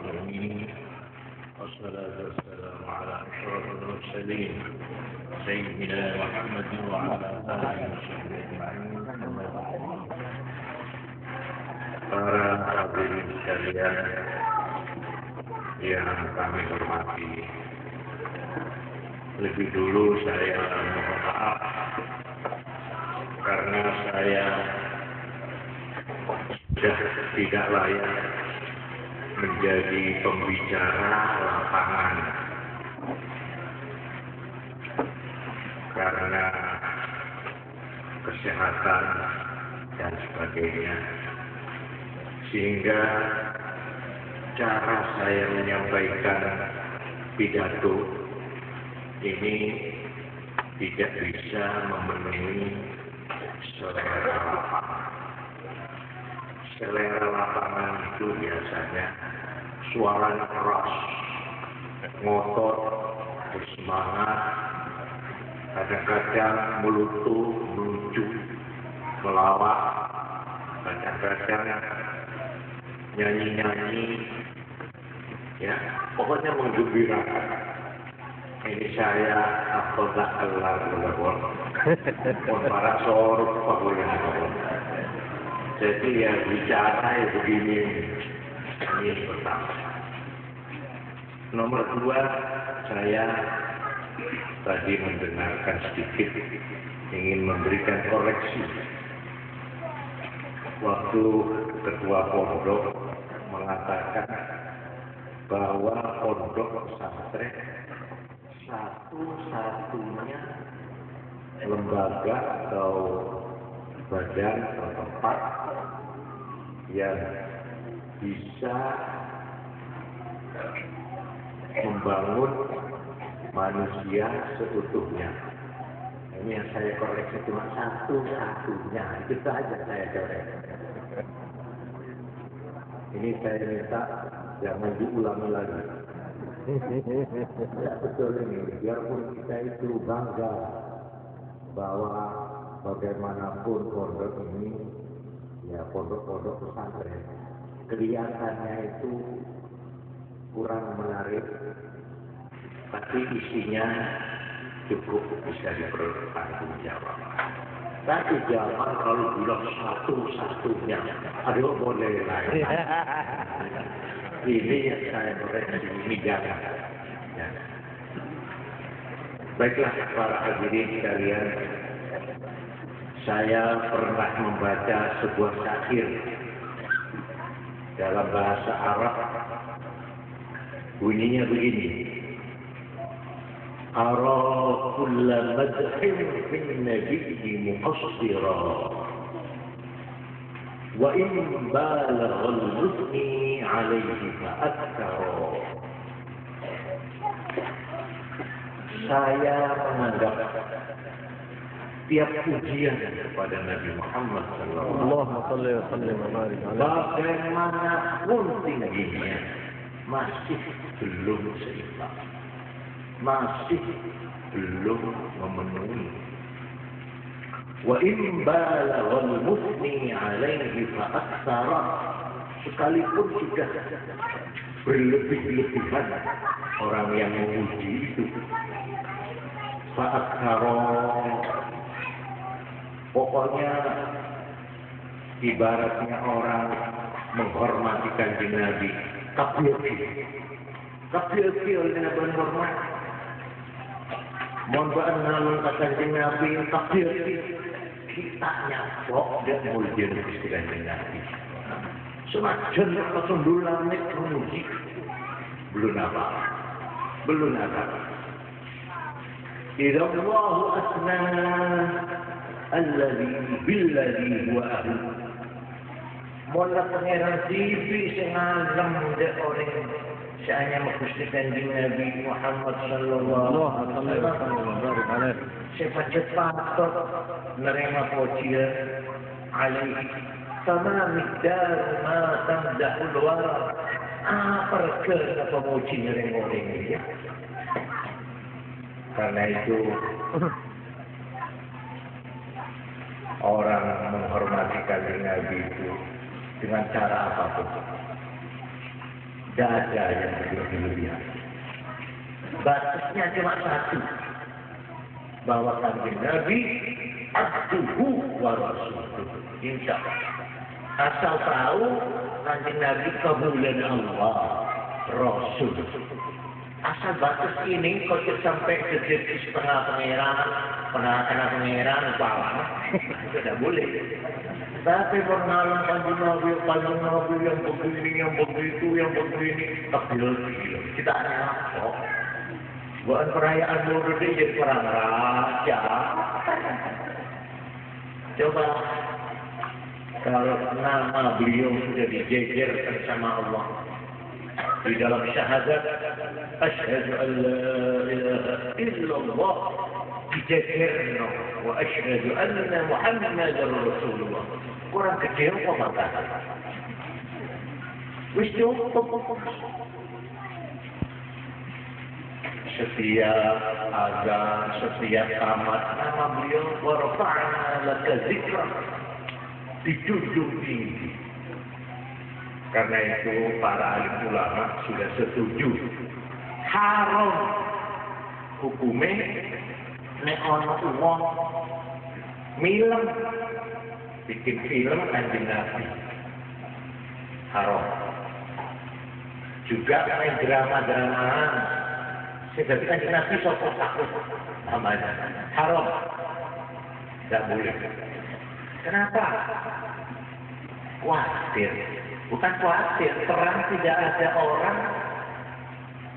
العالمين والصلاة والسلام على أشرف المرسلين سيدنا محمد وعلى آله وصحبه أجمعين. Para hadirin sekalian yang kami hormati, lebih dulu saya mohon maaf karena saya sudah tidak layak menjadi pembicara lapangan karena kesehatan dan sebagainya, sehingga cara saya menyampaikan pidato ini tidak bisa memenuhi selera lapangan. Selera lapangan itu biasanya suaranya keras, ngotot, bersemangat, kadang-kadang melucu, melawak, kadang-kadang nyanyi-nyanyi, ya, pokoknya menggembirakan. Ini saya apakah kelar para sorok pagulungan. Jadi ya bicara ya begini, ini pertama. Nomor dua, saya tadi mendengarkan sedikit, ingin memberikan koreksi. Waktu ketua pondok mengatakan bahwa pondok pesantren satu-satunya lembaga atau badan atau tempat yang bisa membangun manusia seutuhnya. Ini yang saya koreksi, cuma satu-satunya, itu saja saya koreksi. Ini saya minta jangan diulangi lagi. Ya betul ini, biarpun kita itu bangga bahwa bagaimanapun pondok ini, ya pondok-pondok pesantren, kelihatannya itu kurang menarik, tapi isinya cukup bisa dipertanggungjawabkan. Satu zaman kalau bilang satu-satunya, aduh boleh lagi. Ini yang saya koreksi, ini jangan. Ya. Baiklah para hadirin sekalian, saya pernah membaca sebuah syair dalam bahasa Arab. Bunyinya begini: Ara kulla madhin fin nabiyyi muqassira wa in balagha al-muthni alayhi fa'akthara. Saya menganggap tiap pujian kepada Nabi Muhammad SAW, bagaimanapun tingginya, masih belum seimbang, masih belum memenuhi. Wa in balaghal muthni alaihi fa'aktsara, sekalipun sudah berlebih-lebihan orang yang memuji itu, fa'aktsara, pokoknya ibaratnya orang menghormati kanjeng Nabi, kapil-kapil oleh Nabi hormat. Mohon ba'an kanjeng Nabi, kapil-kapil kita nyapok dan muljir Gusti kanjeng Nabi. Senajan langsung dulamik memuji, belum apa. Idza Allahu asna alladhi billadhi huwa ahli. Mola pangeran sipi sing alam dek orang saya Gusti kanjeng Nabi Muhammad sallallahu alaihi wasallam. Cepat-cepat nerima pujian alaihi sama mikdar ma tamdahul wara. Apa kerana pemuji nerima orang ini? Karena itu orang menghormati kanjeng Nabi itu dengan cara apapun. Tidak ada yang berlebihan. Batasnya cuma satu. Bahwa kanjeng Nabi abduhu wa rasuluh. Insya Allah. Asal tahu kanjeng Nabi kemuliaan Allah, Rasul. Asal batas ini kau sampai ke setengah pangeran, apa itu tidak boleh. Tapi pengenalan kanjeng Nabi yang begini, yang begitu, yang begini, kecil. Kita apa? Bukan perayaan Maulid jadi perang raja. Coba kalau nama beliau sudah dijejerkan sama Allah di dalam syahadat, asyhadu an la ilaha illallah, dijejerno wa asyhadu anna Muhammadar Rasulullah. Kurang kecil kok maka. Wis cukup. Setiap azan, setiap tamat nama beliau warfa'na laka zikra, dijunjung tinggi. Karena itu para alim ulama sudah setuju haram hukumnya nek ana wong film bikin film kanjeng Nabi haram. Juga main drama-dramaan jadi kanjeng Nabi sopok takut namanya haram, tidak boleh. Kenapa? Khawatir, bukan khawatir, terang tidak ada orang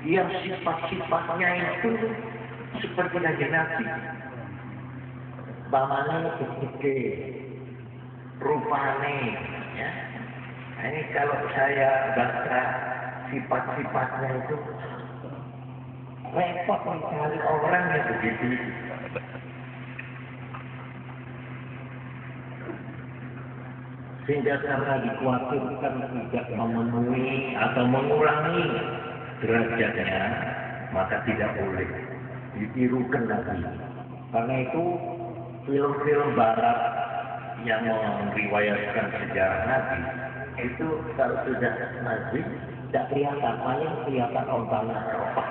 yang sifat-sifatnya itu seperti kanjeng Nabi. Bamane begede, rupane, ya. Nah, ini kalau saya baca sifat-sifatnya itu repot mencari orang yang begitu. Sehingga karena dikhawatirkan tidak memenuhi atau mengurangi derajatnya, maka tidak boleh ditirukan lagi. Karena itu film-film barat yang meriwayatkan sejarah Nabi itu kalau sudah Nabi tidak kelihatan, paling kelihatan orangnya apa,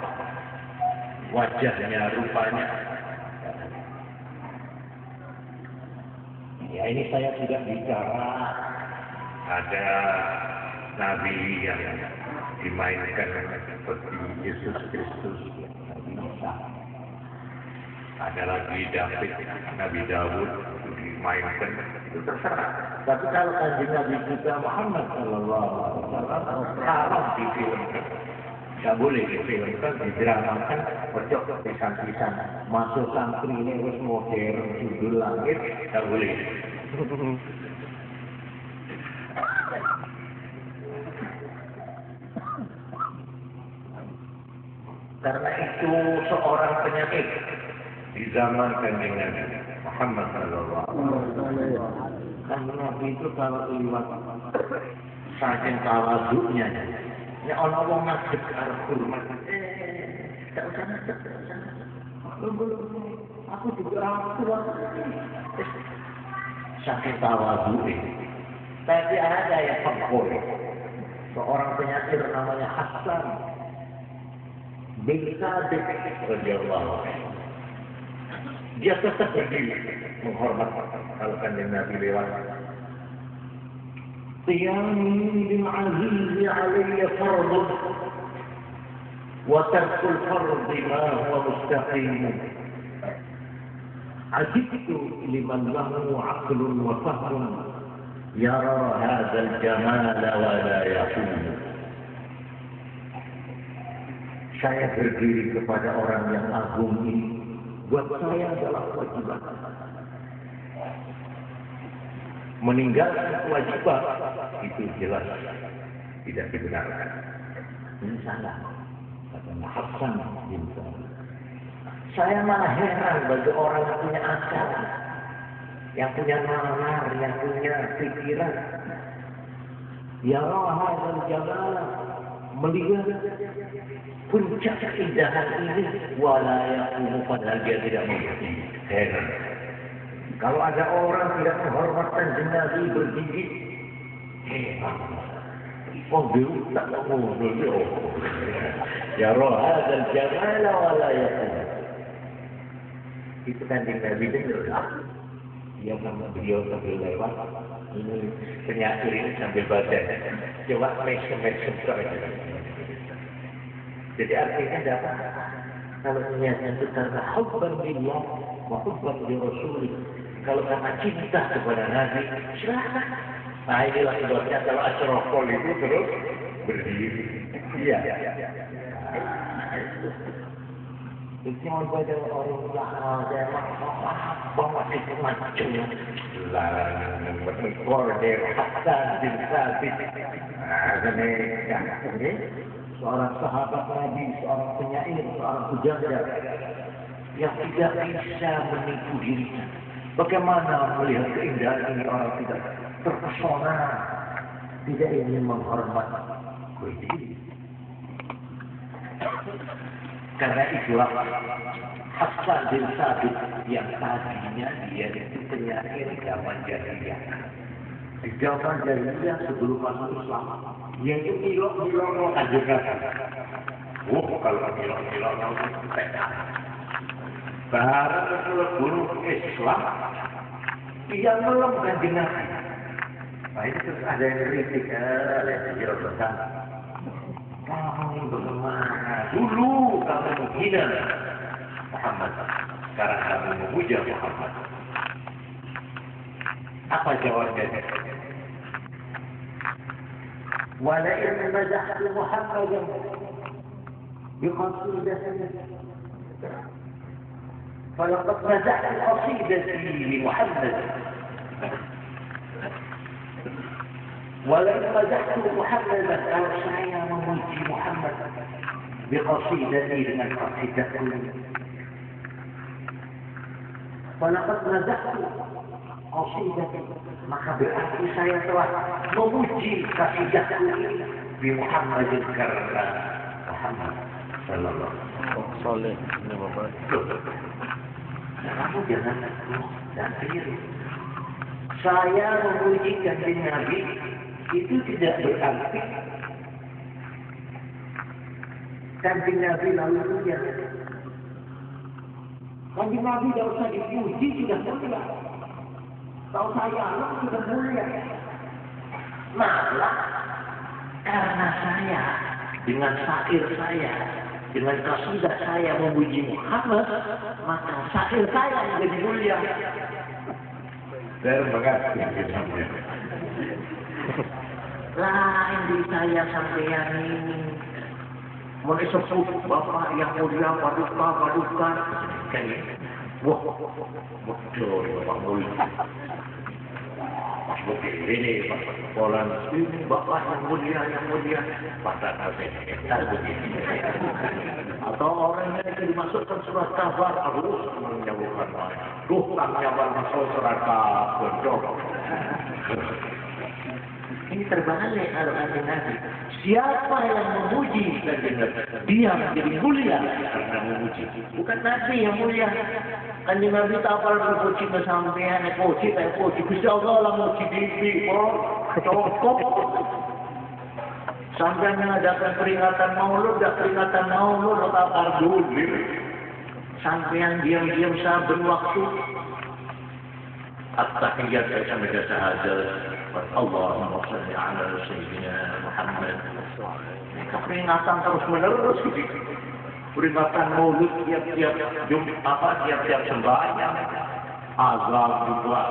wajahnya, rupanya. Ya ini saya tidak bicara ada Nabi yang dimainkan seperti Yesus Kristus, Nabi Isa. Ada lagi David, Nabi Daud itu dimainkan, itu terserah. Tapi kalau kanjeng Nabi kita Muhammad Sallallahu Alaihi Wasallam haram difilmkan, tidak boleh difilmkan, didramakan, pojok tulisan-tulisan masuk santri ini harus modern, judul langit, tidak boleh. Karena itu seorang penyakit di zaman kanjeng Nabi Muhammad Sallallahu Alaihi Wasallam. Kanjeng Nabi itu kalau lewat saking tawaduknya, ya orang wong ngadeg karo hormat. Tak usah ngadeg, tak usah ngadeg. Aku juga orang tua. Saking tawaduknya. Tapi ada yang pekor. Seorang penyakit namanya Hasan bin Sabit radhiyallahu anhu. Dia tetap berdiri menghormat kalau kanjeng Nabi lewat. Qiyami bil aziz alayya fardun wa tarkul fardi ma huwa mustaqim. Ajibtu liman lahu aqlun wa fahrun yara hadzal jamala wa la yaqul. Saya berdiri kepada orang yang agung ini. Buat saya adalah kewajiban. Meninggalkan kewajiban itu jelas tidak dibenarkan. Ini salah. Kata Hasan bin Sabit. Saya malah heran bagi orang yang punya akal, yang punya nalar, yang punya pikiran. Ya Allah dan jamalah melihat puncak keindahan ini walayakumu padahal dia tidak mengerti. Heran. Kalau ada orang tidak menghormatkan kanjeng Nabi bergigit, heran. Wong dhewe tak ngono yo. Ya roh hadzal jamal wala yakun. Itu kan Nabi itu dia nama beliau sambil lewat ini penyair ini sambil baca coba mesem jadi artinya dapat kalau niatnya itu karena hubban lillah wa hubban li rasulih kalau karena cinta kepada Nabi silakan nah inilah sebabnya kalau asyrafol itu terus berdiri iya itu mau pada orang lah dia bawa itu macam lah berkorder hasan bin sabit ini seorang sahabat Nabi seorang penyair seorang pujangga yang tidak bisa menipu dirinya bagaimana melihat keindahan ini orang tidak terpesona tidak ingin menghormat diri karena itulah Hasan bin Sabit yang tadinya dia itu penyair zaman jahiliyah. Di zaman jahiliyah sebelum masuk Islam, dia itu milok-milok kanjeng Nabi. Kalau milok-milok itu tekan. Baru guru Islam, dia melem kanjeng Nabi. Nah ini terus ada yang kritik, lihat besar. Kamu bagaimana? Dulu kamu menghina Muhammad, sekarang kamu memuja Muhammad. Apa jawabannya? Walain madahtu Muhammadan biqasidatihi falaqad madahtu qasidati li Muhammad. ولئن مدحت محمدا او saya memuji Muhammad biqasidati dengan qasidatku falaqad madahtu qasidati maka berarti saya telah memuji qasidatku bi Muhammadin karena Muhammad sallallahu alaihi wasallam. Kamu jangan dan keliru. Saya memuji kanjeng Nabi itu tidak berarti kanjeng Nabi lalu mulia. Kanjeng Nabi tidak usah dipuji sudah mulia. Kalau saya sudah mulia. Malah karena saya dengan syair saya, dengan qasidah saya memuji Muhammad, maka syair saya menjadi mulia. Saya mengerti lain di saya sampeyan ini mulai sepuh bapak yang mulia paduka kan ya wah betul bapak mulia begini polan ini bapak yang mulia pada saya begini atau orang yang dimasukkan surat kabar harus menyebutkan tangnya masuk surat kabar ini terbalik kalau kanjeng Nabi. Siapa yang memuji kanjeng Nabi, dia menjadi mulia karena memuji. Bukan Nabi yang mulia. Kanjeng Nabi tak apa puji kesampean, puji. Gusti Allah lah muji diri, cukup. Sampai mengadakan peringatan maulud, tak kardul. Sampean diam-diam saben waktu. At-tahiyyat sama syahadat. Allahumma shalli ala sayyidina Muhammad. Peringatan terus menerus gitu. Peringatan maulud tiap-tiap tiap sembahyang. Azan juga,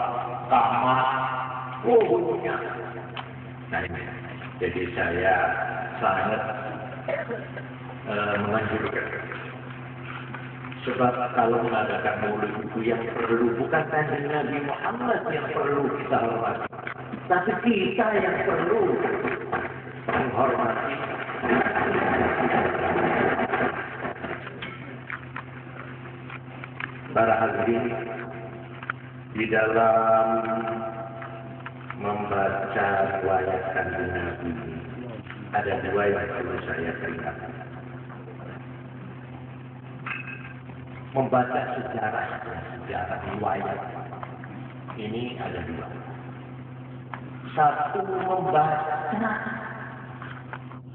tamat. Bunyinya. Nah ini. Jadi saya sangat menganjurkan. Sebab kalau mengadakan maulid itu yang perlu bukan kanjeng Nabi Muhammad yang perlu kita hormati. Tapi kita yang perlu menghormati. Para hadirin di dalam membaca riwayat kanjeng Nabi ada dua yang perlu saya peringatkan. Membaca sejarah riwayat ini ada dua. Satu membaca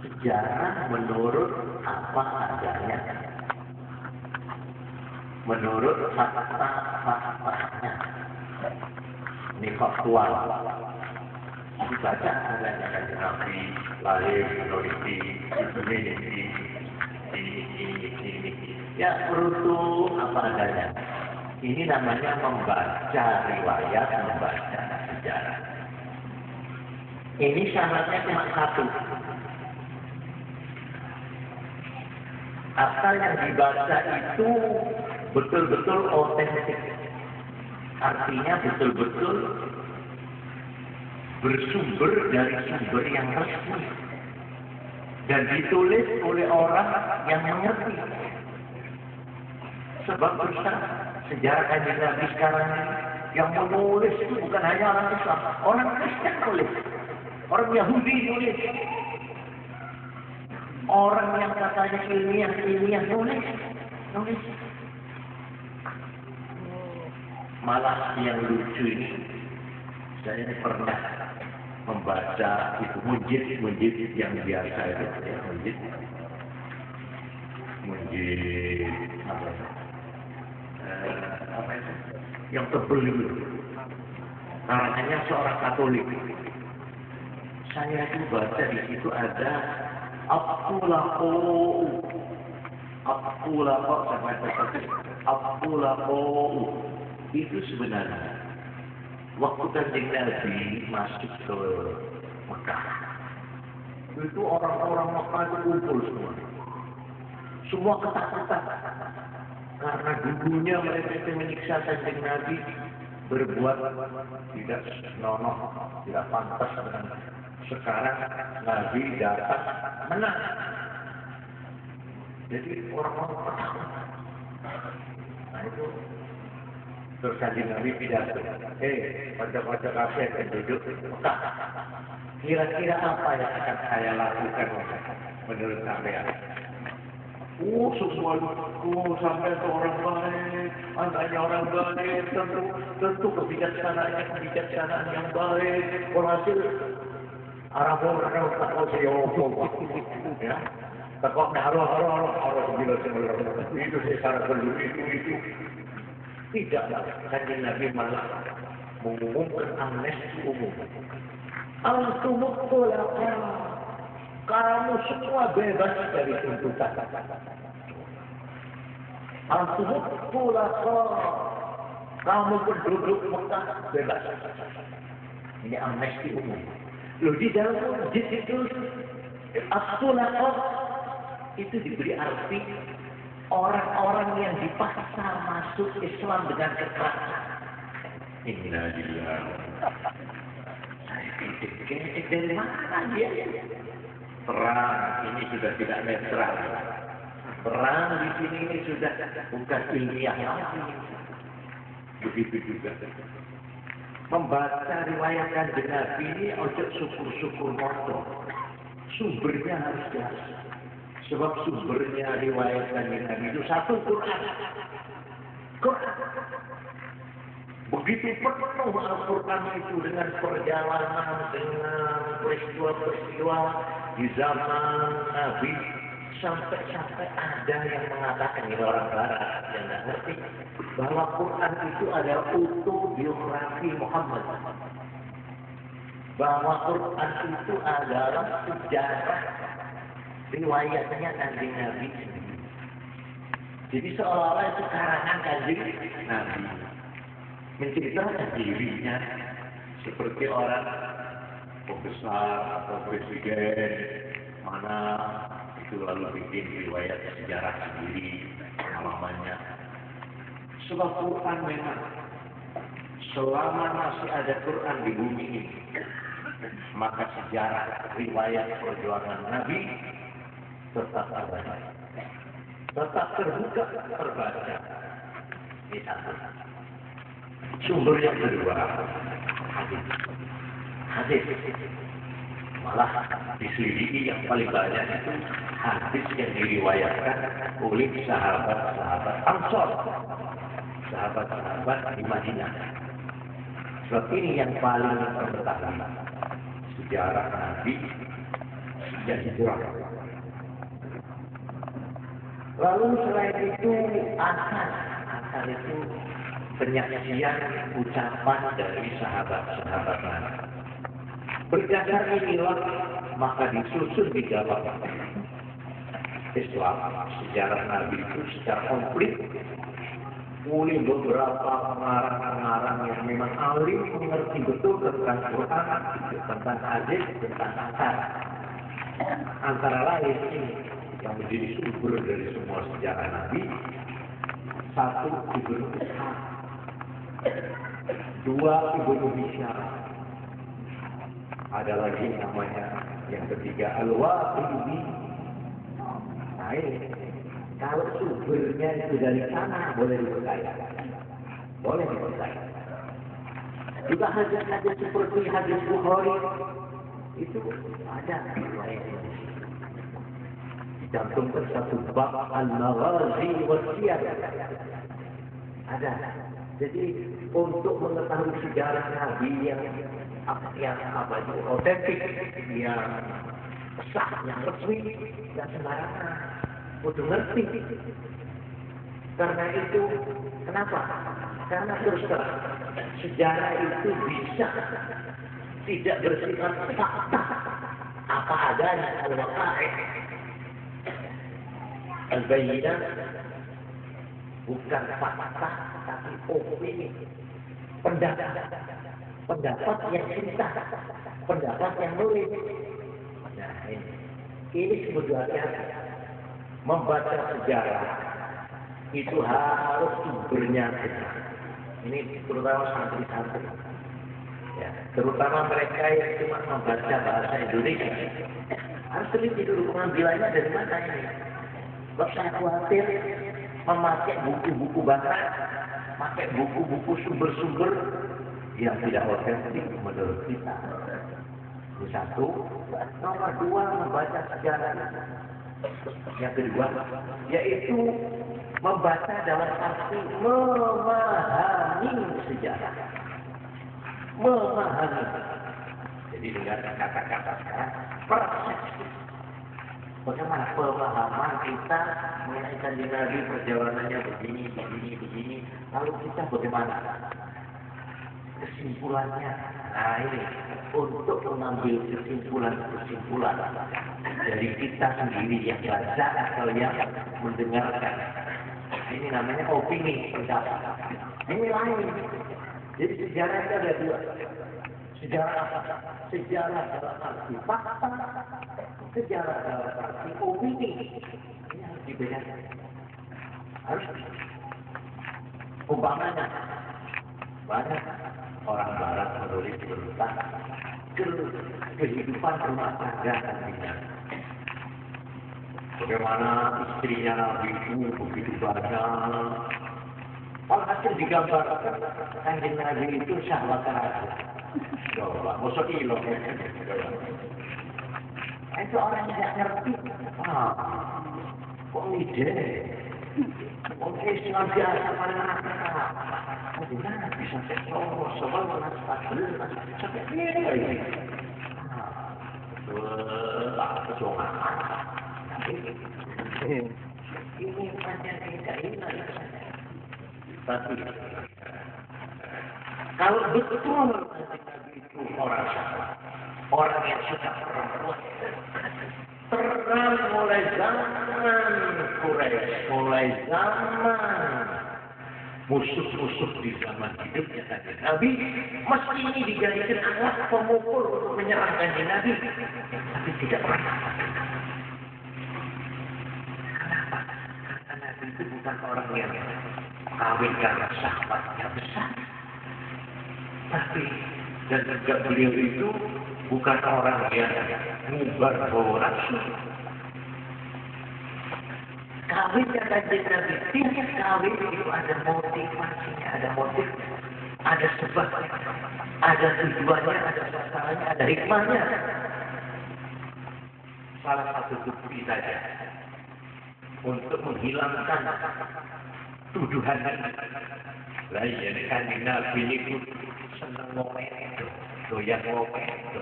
sejarah menurut apa adanya, menurut fakta-faktanya. Ini faktual. Dibaca adanya kan Nabi lahir meneliti ini. Ya beruntung apa adanya. Ini namanya membaca riwayat, membaca sejarah. Ini syaratnya cuma satu. Asal yang dibaca itu betul-betul otentik. Artinya betul-betul bersumber dari sumber yang resmi. Dan ditulis oleh orang yang mengerti. Sebab besar sejarah Kanjeng Nabi sekarang yang menulis itu bukan hanya orang Islam, orang Kristen nulis, orang Yahudi nulis, orang yang katanya ilmiah nulis. Malah yang lucu ini, saya pernah membaca itu mujid yang biasa itu, ya, mujid apa itu? Yang tebel itu, karangannya seorang Katolik. Saya itu baca di situ ada Abdullah itu sebenarnya waktu Kanjeng Nabi masuk ke Mekah, itu orang-orang Mekah itu kumpul semua ketakutan karena dulunya mereka itu menyiksa Kanjeng Nabi, berbuat tidak senonoh, tidak pantas dengan. Sekarang Nabi datang menang, jadi orang-orang takut. Nah itu terus Kanjeng Nabi pidato, pada kafir penduduk Mekah, kira-kira apa yang akan saya lakukan menurut kalian? Semua sampai ke orang baik, anaknya orang baik, tentu kebijaksanaan yang baik. Walhasil Arab-Arab takut ya, takut harus bila itu secara perlu itu. Tidaklah Kanjeng Nabi malah mengumumkan amnesti umum. Antumul khulafa, kamu semua bebas dari tuntutan. Antumul khulafa, kamu penduduk Mekah bebas. Ini amnesti umum. Loh, di dalam hadis itu as-khulafa itu diberi arti orang-orang yang dipaksa masuk Islam dengan kekerasan. Innalillahi. Saya kritik dari mana dia? Perang ini sudah tidak netral. Perang di sini ini sudah bukan ilmiah lagi. Begitu juga. Membaca riwayat Kanjeng Nabi ini ojo syukur-syukur moto. Sumbernya harus jelas. Sebab sumbernya riwayat Kanjeng Nabi itu satu Quran. Begitu penuh Al-Quran itu dengan perjalanan, dengan peristiwa-peristiwa di zaman Nabi, sampai ada yang mengatakan, ini orang Barat yang tidak ngerti, bahwa Quran itu adalah autobiografi Muhammad. Bahwa Quran itu adalah sejarah riwayatnya Kanjeng Nabi. Jadi seolah-olah itu karangan Kanjeng Nabi, menceritakan dirinya seperti orang pembesar atau presiden mana itu lalu bikin riwayat sejarah sendiri pengalamannya. Sebab Quran memang selama masih ada Quran di bumi ini, maka sejarah riwayat perjuangan Nabi tetap ada, tetap terbuka, terbaca. Ini satu. Sumber yang kedua, hadis. Malah diselidiki yang paling banyak itu hadis yang diriwayatkan oleh sahabat-sahabat Ansor, sahabat-sahabat di Madinah. Sebab ini yang paling mengetahui sejarah Nabi yang hijrah. Lalu selain itu asal itu penyaksian ucapan dari sahabat-sahabat Nabi. Berdasar inilah maka disusun di dalam Islam sejarah Nabi itu secara komplit. Mulai beberapa pengarang-pengarang yang memang alim mengerti betul tentang Quran, tentang hadis, tentang asar. Antara lain ini yang menjadi sumber dari semua sejarah Nabi. Satu, Ibnu Ishaq. Dua, Ibnu Hisham. Ada lagi namanya yang ketiga Al-Waqidi. Nah ini, kalau sumbernya itu dari sana boleh dipercaya. Boleh dipercaya. Juga hadis-hadis seperti hadis Bukhari itu ada riwayat ini. Dicantumkan satu bab Al-Maghazi wa Siyar. Ada. Jadi untuk mengetahui sejarah Nabi yang otentik, yang sah, yang resmi, dan sembarangan, udah ngerti. Karena itu, kenapa? Karena terus terang sejarah itu bisa tidak bersifat fakta apa adanya al-waqa'i' al-bayyinah, bukan fakta tapi opini, pendapat yang cinta, pendapat yang nulis. Nah ini sebetulnya membaca sejarah itu harus sumbernya benar. Ini terutama santri-santri, ya, terutama mereka yang cuma membaca bahasa Indonesia harus teliti dulu pengambilannya dari mana ini. Sebab saya khawatir memakai buku-buku barat, pakai buku-buku sumber-sumber yang tidak otentik menurut kita. Ini satu. Nomor dua, membaca sejarah. Yang kedua, yaitu membaca dalam arti memahami sejarah. Memahami. Jadi dengan kata-kata sekarang, persepsi. Bagaimana pemahaman kita mengenai kanjeng Nabi, perjalanannya begini. Lalu kita bagaimana? Kesimpulannya. Nah ini, untuk mengambil kesimpulan dari kita sendiri yang baca atau yang mendengarkan. Ini namanya opini, pendapat. Ini lain. Jadi sejarah itu ada dua. Sejarah apa? Sejarah dalam arti fakta, sejarah dalam arti opini. Ini harus dibedakan. Harus. Umpamanya banyak orang Barat menulis tentang kehidupan rumah tangga nantinya. Bagaimana istrinya Nabi itu begitu banyak. Alhasil digambarkan kanjeng Nabi itu syahwat raja. Coba, masa ilok ya. Itu orang yang tidak ngerti. Kok ide? Oke, Islam biasa pada anak. Bagaimana bisa sektor, sebab sampai ini. Kesongan. Ini macam tidak ingat. Tapi kalau betul Nabi itu orang salah, orang yang suka perempuan, terang mulai zaman Quraisy, mulai zaman musuh-musuh di zaman hidupnya kanjeng Nabi, meski ini dijadikan alat pemukul untuk menyerang kanjeng Nabi, tapi tidak pernah. Kenapa? Karena Nabi itu bukan orang yang kawin karena sahabatnya besar, tapi dan juga beliau itu bukan orang yang ngubar bawa nafsu. Kawin yang kanjeng Nabi, tiap kawin itu ada motivasinya, ada motif, ada sebab, ada tujuannya, ada sasarannya, ada hikmahnya. Salah satu bukti saja untuk menghilangkan tuduhan lah ya kanjeng Nabi itu seneng ngomong itu, doyan ngomong itu.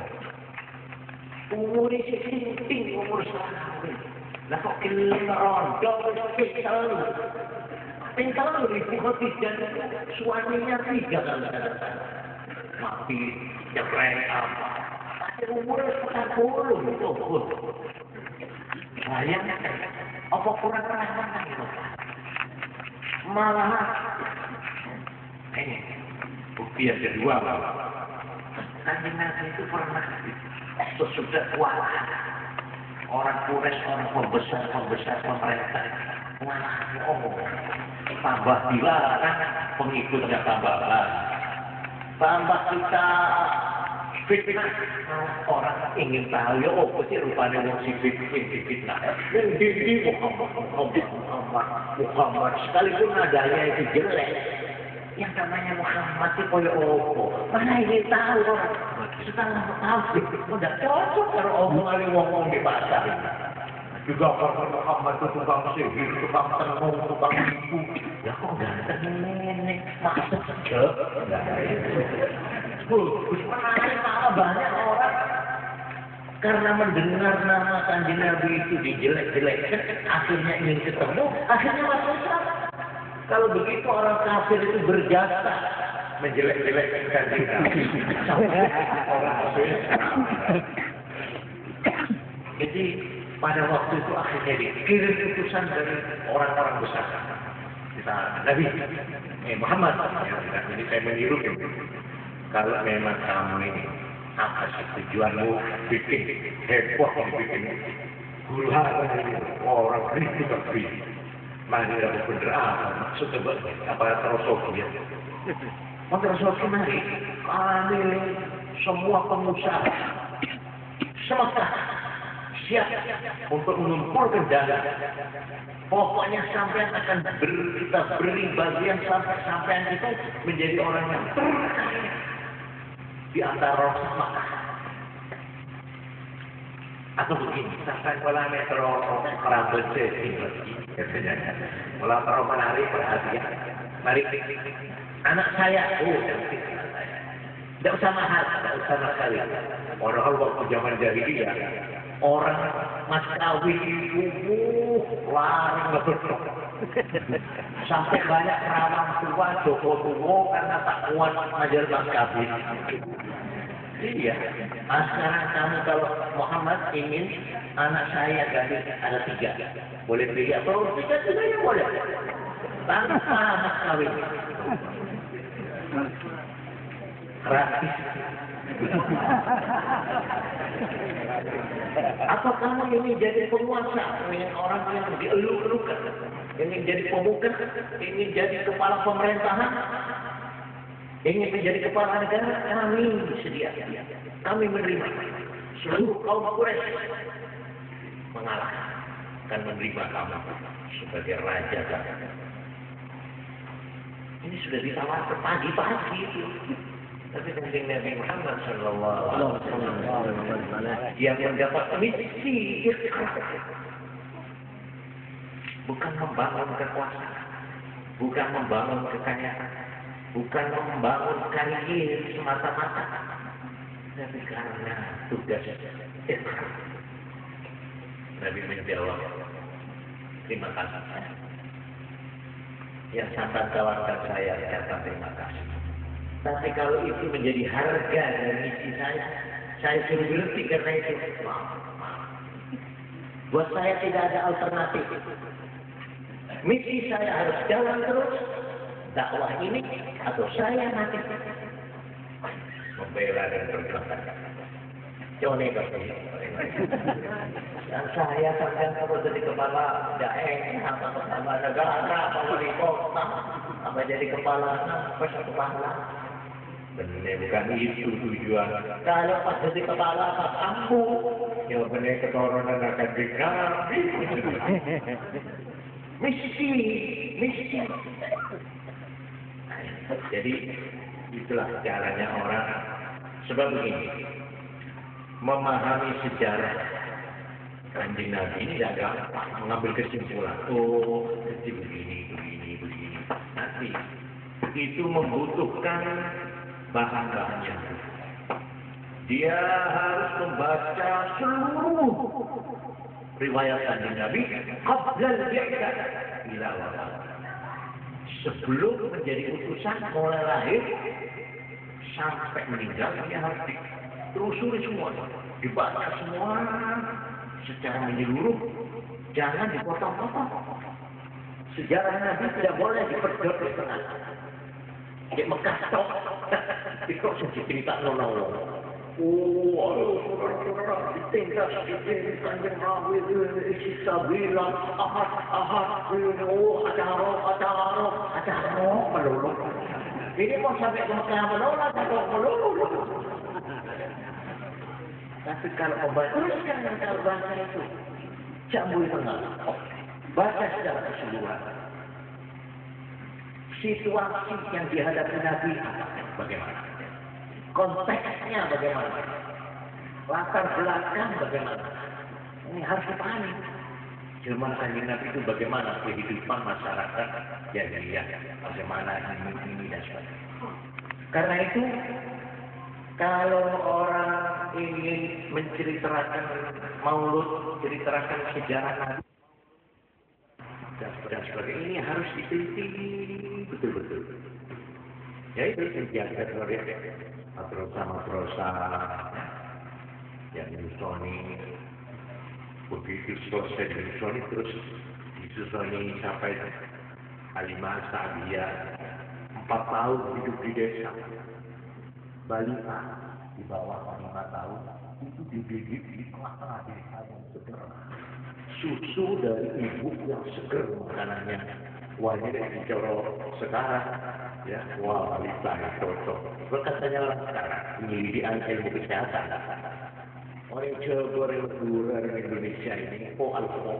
Umur ini penting, umur sekali. Lah kok gelem rondok, pintar. Pintar ibu Khadijah suaminya 3 kali mati, cerai apa. Tapi umurnya 40 itu pun. Bayangkan, apa kurang rahmat itu? Malah, ini bukti yang kedua bahwa Kanjeng Nabi itu pernah sesudah wafat orang Quraisy, orang pembesar pemerintah tambah dilarang, pengikutnya tambah lagi. Tambah kita fitnah, orang ingin tahu ya apa sih rupanya wong si fitnah. Dan di Muhammad sekalipun nadanya itu jelek, yang namanya Muhammad itu koyo opo. Mana ingin tahu orang. Setelah tahu, udah cocok kalau omongan wong di pasar. Juga karena Muhammad itu tukang sihir, tukang tenung, tukang tipu. Ya kok ganteng nenek, maksud sejak. Menarik malah banyak orang karena mendengar nama Kanjeng Nabi itu dijelek-jelekkan, akhirnya ingin ketemu, akhirnya masuk Islam. Kalau begitu orang kafir itu berjasa menjelek-jelekkan Kanjeng Nabi. Orang kafir. Jadi pada waktu itu akhirnya dikirim utusan dari orang-orang besar. Kita Nabi Muhammad. Jadi saya meniru kalau memang kamu ini apa sih tujuanmu bikin heboh, bikin huru hara ini orang itu tapi mana ada bener maksudnya apa terosofi ya? Terosofi mari kami semua pengusaha semesta siap untuk mengumpulkan dana. Pokoknya sampean akan kita beri bagian sampai sampean itu menjadi orang yang terkaya di antara orang Makkah. Atau begini, sampai kalau metro rambut katanya, kalau terlalu menarik perhatian, mari anak saya, cantik anak saya. Tidak usah mahal, tidak usah sekali. Padahal waktu zaman jahiliyah, orang mas kawin itu lari ngebetok. Sampai banyak perawan tua, Joko tua karena tak kuat ngajar mas kawin. Iya. Nah, sekarang kamu kalau Muhammad ingin anak saya gadis ada 3, boleh pilih atau 3 ya boleh. Tanpa mas kawin. Gratis. Apa kamu ingin jadi penguasa, ingin orang yang dieluk-elukan, ingin jadi pemuka, ingin jadi kepala pemerintahan, ingin menjadi kepala negara? Kami sedia, kami menerima. Seluruh kaum Quraisy mengalah, akan menerima kamu sebagai raja. Ini sudah ditawarkan pagi-pagi itu. Tapi Kanjeng Nabi Muhammad sallallahu alaihi wasallam yang mendapat misi ikhlas, bukan membangun kekuasaan, bukan membangun kekayaan, bukan membangun karir semata-mata, tapi karena tugas ikhlas. Nabi menjawab, terima kasih. Yang sampai tawarkan saya kata terima kasih. Tapi kalau itu menjadi harga dari misi saya suruh berhenti karena itu. Buat saya tidak ada alternatif. Misi saya harus jalan terus, dakwah ini, atau saya mati. Membela dan berjuang. Jone dan saya sampai kalau jadi kepala daerah, apa kepala negara, apa wali kota, apa jadi kepala kepala. Benar bukan itu tujuan. Kalau pas jadi kepala apa kamu? Ya benar keturunan akan diganti. Misi. Jadi itulah caranya orang. Sebab begini, memahami sejarah Kanjeng Nabi ini tidak gampang mengambil kesimpulan. Oh, begini. Nanti itu membutuhkan bahan-bahan yang Dia harus membaca seluruh riwayat Kanjeng Nabi qabla al-bi'tsah ila wafat. Sebelum menjadi utusan mulai lahir sampai meninggal, dia harus ditelusuri semua, dibaca semua secara menyeluruh, jangan dipotong-potong. Sejarah Nabi tidak boleh dipedot di tengah. Di Mekah tok, itu cerita nolong. Oh, saudara-saudara, ditinggal sedikit Kanjeng Nabi isi sabilan, ahad, acara, melulu. Ini mau sampai ke Mekah menolak atau melulu. Tapi kalau obat teruskan yang kalau bahasa itu, jambu tengah, baca secara keseluruhan. Situasi yang dihadapi Nabi bagaimana? Konteksnya bagaimana? Latar belakang bagaimana? Ini harus dipahami. Zaman Kanjeng Nabi itu bagaimana kehidupan masyarakat jahiliyah, bagaimana ini dan sebagainya. Karena itu, kalau orang ingin menceritakan maulud, ceritakan sejarah Nabi dan sebagainya, ini harus diteliti betul-betul. Ya itu dijaga oleh prosa yang disusoni, begitu selesai disusoni terus disusoni sampai Halimah Sa'diyah 4 tahun hidup di desa. Balita di bawah 5 tahun itu dididik di tengah-tengah desa yang seger. Susu dari ibu yang seger makanannya. Wah ini bicara sekarang, ya, wah balita yang cocok. Berkatanya orang sekarang penyelidikan ilmu kesehatan. Orang Jawa Barat Indonesia ini alkohol.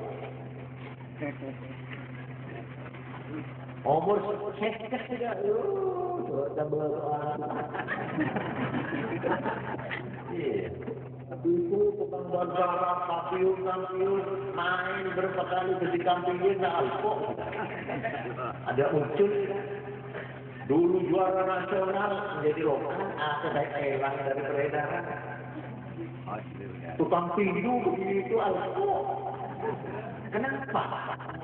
Umur sekitar tidak, tambah itu tukang bandara, kampiun, main berapa kali ke kampingnya nggak alkohol. Ada unsur. Dulu juara nasional menjadi lokal, akhirnya hilang dari peredaran. Tukang tinju begitu alkohol. Kenapa?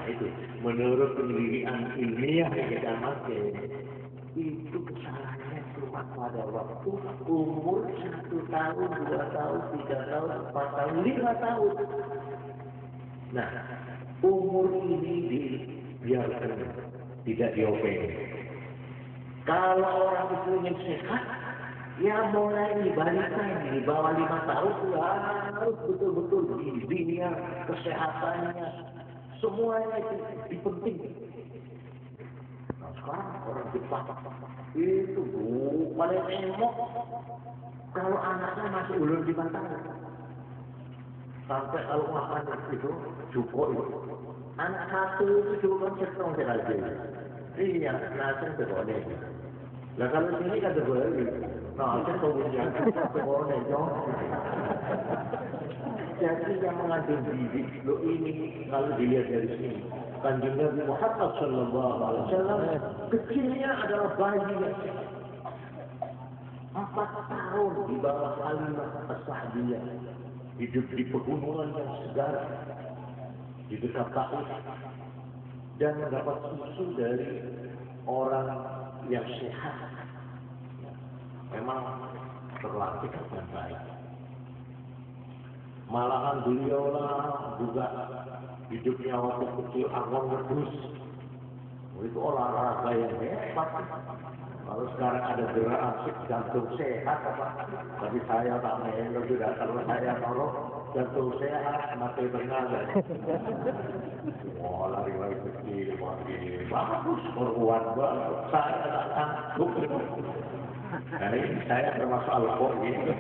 Itu menurut penelitian ilmiah yang kita pakai, itu kesalahannya cuma pada waktu umur 1 tahun, 2 tahun, 3 tahun, 4 tahun, 5 tahun. Nah, umur ini dibiarkan tidak diopeni. Kalau orang itu yang sehat, ya mulai di balita di bawah 5 tahun harus betul-betul dibimbing kesehatannya, semuanya itu dipenting. Nah sekarang orang Jepang itu paling emok kalau anaknya masih ulur 5 tahun. Sampai kalau makan itu cukup itu. Anak satu itu cuma setengah sekali. Iya, nasi terboleh. Nah kalau sini kan terboleh. Nah, saya kemudian terboleh dong. Jadi yang mengandung bibit lo ini kalau dilihat dari sini, Kanjeng Nabi Muhammad Sallallahu Alaihi Wasallam kecilnya adalah bayi yang 4 tahun di bawah Halimah As-Sa'diyah, hidup di pegunungan yang segar di dekat Taif dan mendapat susu dari orang yang sehat. Memang terlatih dengan baik. Malahan beliau lah juga hidupnya waktu kecil angon wedus. Itu olahraga yang hebat. Kalau sekarang ada gerak asik jantung sehat apa? Tapi saya tak main sudah kalau saya tolong jantung sehat mati tengah. Wah lari kecil bagus berkuat banget. Saya tak sanggup. Nah ini saya termasuk alkohol ini.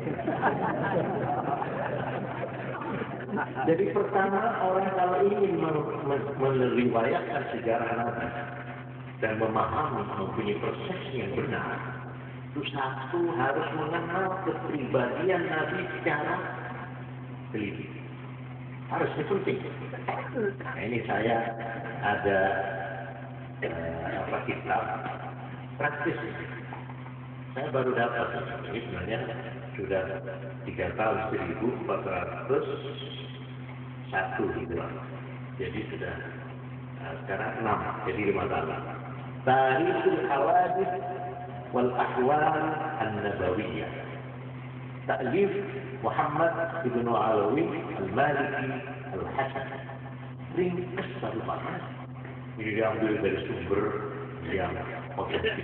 Jadi pertama orang kalau ingin meriwayatkan sejarah Nabi dan memahami mempunyai persepsi yang benar, itu satu harus mengenal kepribadian Nabi secara teliti. Harus penting. Nah ini saya ada kitab praktis Saya baru dapat ini sebenarnya sudah 3 tahun 1401 gitu lah. Jadi sudah sekarang 6, jadi 5 tahun. Tarikhul Hawadith wal Ahwal An-Nabawiyah. Ta'lif Muhammad ibn Alawi Al-Maliki Al-Hasan. Ringkas satu panas. Ini diambil dari sumber yang otentik,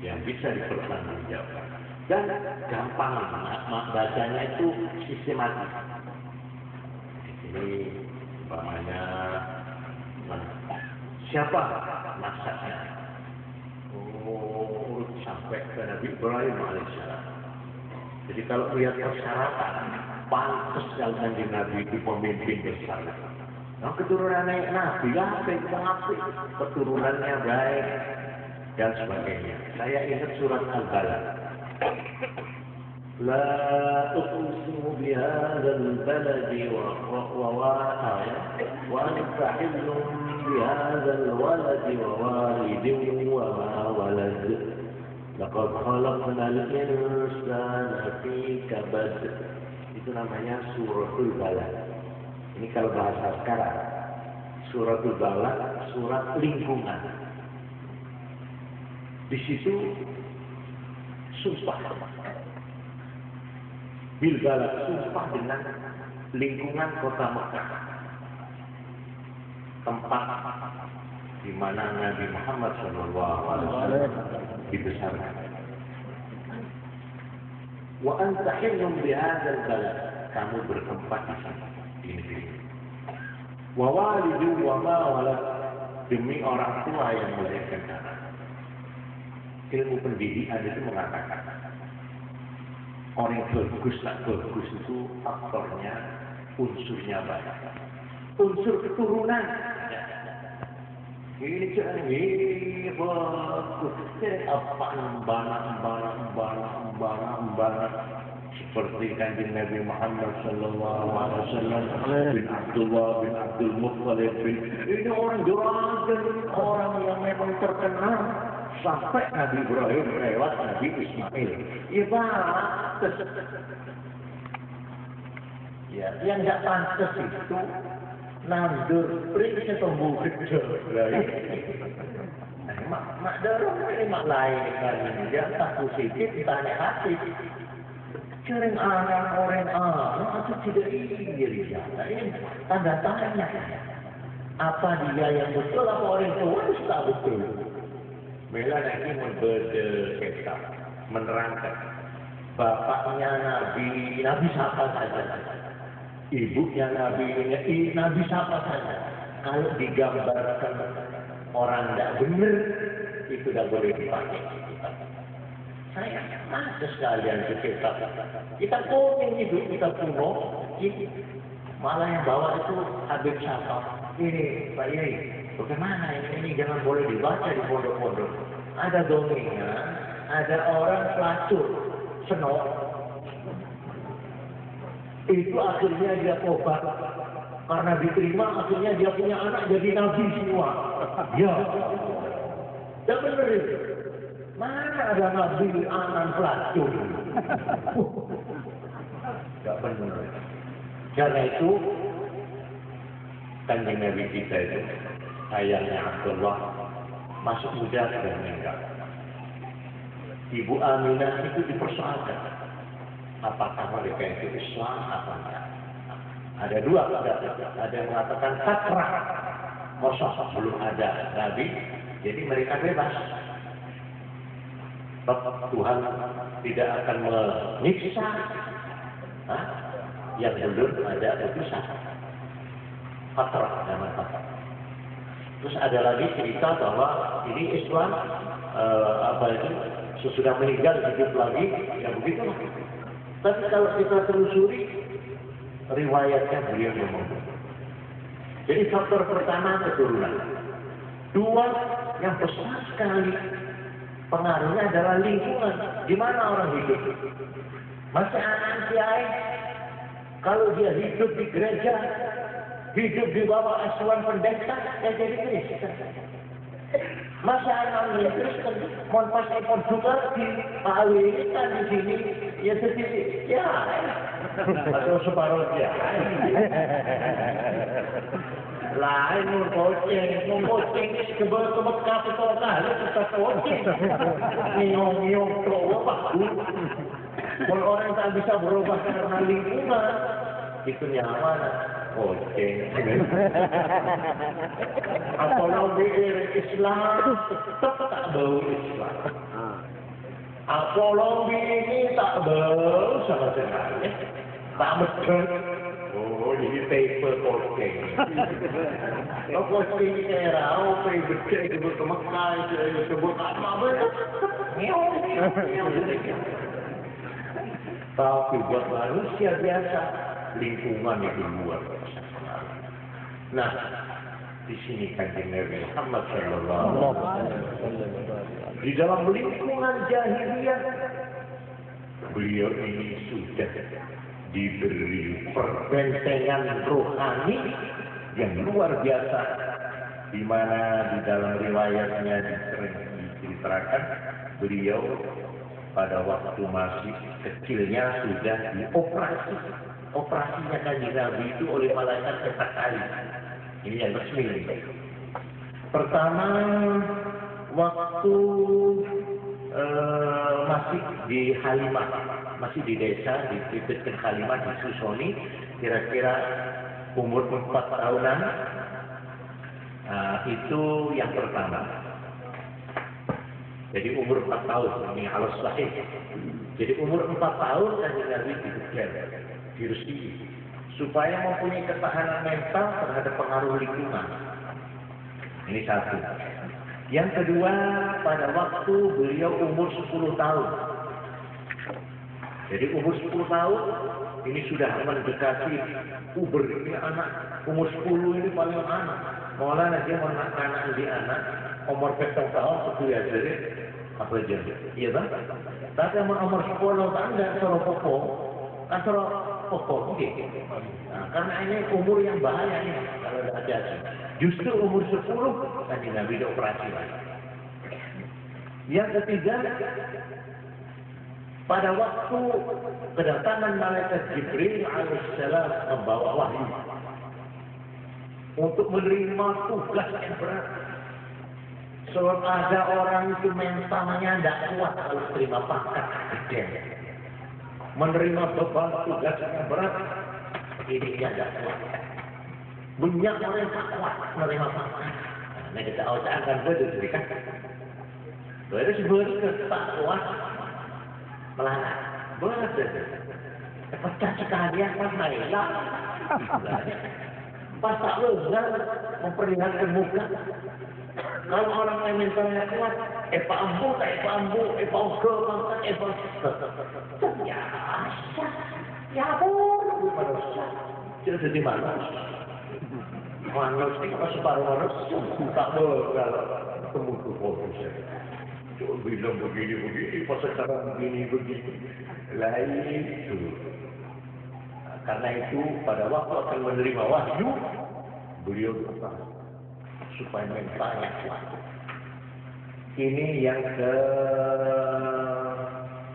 yang bisa dipertanggungjawabkan. Dan gampang, bacanya itu sistematis. Ini umpamanya siapa nasabnya? Oh, sampai ke Nabi Ibrahim alaihissalam. Jadi kalau lihat persyaratan, pantas kalau Nabi itu pemimpin besar. Nah, keturunannya Nabi apik, keturunannya baik dan sebagainya. Saya ingat surat Al-Balad. La uqsimu bihadzal baladi wa anta hillun bihadzal waladi wa walidin wa ma walad. Laqad khalaqnal insana fi kabad. Itu namanya suratul Balad. Ini kalau bahasa sekarang, suratul Balad, surat lingkungan. Di situ sumpah. Bil Balad, sumpah dengan lingkungan kota Mekah. Tempat di mana Nabi Muhammad SAW dibesarkan. Wa anta hillun bihadzal balad, kamu bertempat di sana. Ini. Wa walidu wa ma walad, demi orang tua yang melahirkan anak. Ilmu pendidikan itu mengatakan orang bagus tak bagus itu faktornya, unsurnya banyak. Unsur keturunan. Ini jangan bagus. Apa embana seperti kanjeng Nabi Muhammad Sallallahu Alaihi Wasallam bin Abdullah bin Abdul Muttalib ini orang juragan, orang yang memang terkenal sampai Nabi Ibrahim lewat Nabi Ismail. Ya, yang nggak pantas itu nandur periksa tumbuh gede. Mak dorong ini mak lain kan dia tak positif ditanya hati. Sering orang atau tidak iri ya. Ini tanda tanya. Apa dia yang betul apa orang tua itu tak betul? Bela lagi berbeda menerangkan bapaknya Nabi siapa saja, ibunya Nabi siapa saja. Kalau digambarkan orang tidak benar itu tidak boleh dipakai. Saya masa sekalian kita kuning itu kita kuno, malah yang bawa itu Habib siapa? Ini Pak Yai, bagaimana ini jangan boleh dibaca di pondok-pondok. Ada dongengan, ada orang pelacur, senok. Itu akhirnya dia tobat. Karena diterima, akhirnya dia punya anak jadi nabi semua. Ya, tidak benar itu. Mana ada nabi anak pelacur? Tidak benar. Karena itu, kanjeng Nabi kita itu, ayahnya Abdullah, masuk muda sudah meninggal. Ibu Aminah itu dipersoalkan. Apakah mereka itu Islam atau enggak? Ada dua pendapat. Ada yang mengatakan sakrah, masa belum ada Nabi, jadi mereka bebas. Tuhan tidak akan menyiksa yang belum ada utusan. Fatrah namanya fatrah. Terus ada lagi cerita bahwa ini Islam sesudah meninggal hidup lagi, ya begitu. Tapi kalau kita telusuri riwayatnya beliau memang. Jadi faktor pertama keturunan. Dua yang besar sekali pengaruhnya adalah lingkungan. Di mana orang hidup? Masih anak kiai, kalau dia hidup di gereja, hidup di bawah asuhan pendeta, ya jadi Kristen. Masa anak Kristen mau pas ekor juga di kan di sini ya sedikit ya atau separuh ya lain mau kucing kebel kapitol kali kita kucing nyong tua pak kalau orang tak bisa berubah karena lingkungan itu nyaman kucing apalagi Islam tetap tak bau Islam apalagi ini tak bau sama sekali tak medun oh ini paper kucing kalau kucing saya rau paper kucing sebut ke Mekah sebut apa betul tapi buat manusia biasa lingkungan itu luar biasa. Nah, di sini Kanjeng Nabi Muhammad sallallahu alaihi wasallam di dalam lingkungan jahiliyah beliau ini sudah diberi perbentengan rohani yang luar biasa, di mana di dalam riwayatnya diceritakan beliau pada waktu masih kecilnya sudah dioperasi. Operasinya Kanjeng Nabi itu oleh malaikat 4 kali. Ini yang resmi. Pertama, waktu masih di Halimah, masih di desa, di dekat Halimah di Susoni, kira-kira umur 4 tahunan. Itu yang pertama. Jadi umur 4 tahun, ini halus sahih. Jadi umur 4 tahun Kanjeng Nabi dikejar, direstui, supaya mempunyai ketahanan mental terhadap pengaruh lingkungan. Ini satu. Yang kedua, pada waktu beliau umur 10 tahun. Jadi umur 10 tahun, ini sudah mendekati puber. Ini anak umur 10 ini paling anak. Malah dia anak di anak, umur 10 tahun, 10 ya jadi, apa aja. Iya kan? Tapi umur 10 tahun, tidak suruh pokok. Kan suruh pokok, nah, karena ini umur yang bahaya nih kalau tidak hati-hati. Justru umur 10 Kanjeng Nabi dioperasi lagi. Yang ketiga, pada waktu kedatangan malaikat Jibril alaihissalam membawa wahyu untuk menerima tugas yang berat. Sebab ada orang itu mentalnya tidak kuat kalau terima pangkat gede. Menerima beban tugas yang berat, ini dia tidak kuat. Banyak orang tak kuat menerima pangkat. Nah, kita akan berdiri kan? Lalu sebenarnya tak kuat melanggar. Berdiri. Pecah sekalian pas Naila. Pas tak lengah memperlihatkan muka. Kalau orang lain mentalnya kuat, Pak Ambu, Pak Ogo, ya, ya ampun, manusia. Tidak jadi manusia. Manusia kalau separuh manusia, tak boleh kalau ketemu ke manusia. Cuma bilang begini, pas sekarang begini. Lain itu. Karena itu pada waktu akan menerima wahyu, beliau berkata, supaya mentalnya kuat. Ini yang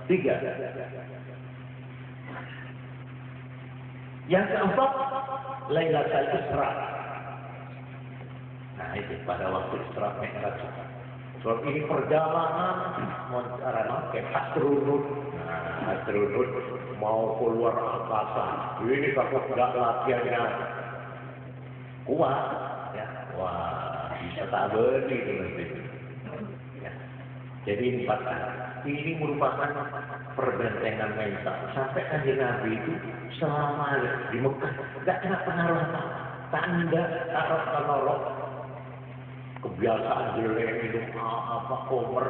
ketiga. Yang keempat, Lailatul Isra. Nah itu pada waktu Isra Mi'raj. Sebab ini perjalanan kayak astronot. Nah, astronot mau keluar angkasa. Ini kalau nggak latihannya kuat, ya, wah bisa tak berhenti nanti. Ya. Jadi ini 4 kali. Ini merupakan perbentengan mental. Sampai Kanjeng Nabi itu selama di Mekah nggak kena pengaruh apa, tanda taruh kebiasaan jelek minum apa komer,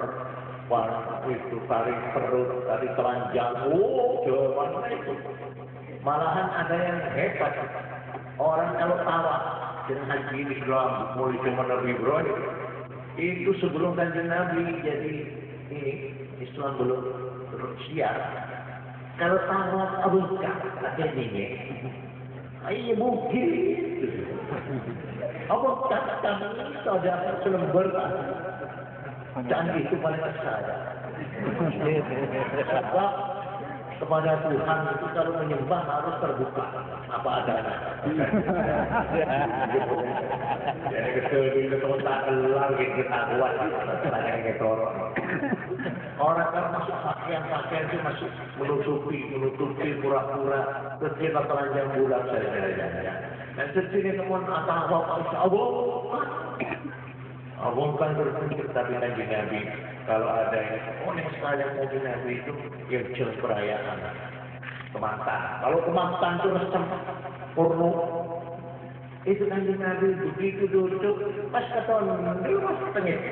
itu tarik perut, tarik telanjang, jawabannya itu. Malahan ada yang hebat. Orang kalau tawa dengan haji Islam mulai zaman Nabi Ibrahim itu sebelum Kanjeng Nabi jadi ini Islam belum siap. Kalau tawa abungkah ada ini, Ayo mungkin. Apa katakan itu ada selembar dan itu paling saya. Sebab kepada Tuhan itu kalau menyembah harus terbuka apa adanya. Jadi ketemu tak kelar gitu tak kuat. Tanya ketorok. Orang kan masuk pakaian itu masuk menutupi pura-pura kecil telanjang bulat saja. Dan sesini teman apa insya Allah. Allah kan berpikir tapi Kanjeng Nabi kalau ada yang unik sekali Kanjeng Nabi itu yang jelas perayaan kemantan. Kalau kemantan itu resem porno itu Kanjeng Nabi begitu duduk pas ketahuan dulu pas tengah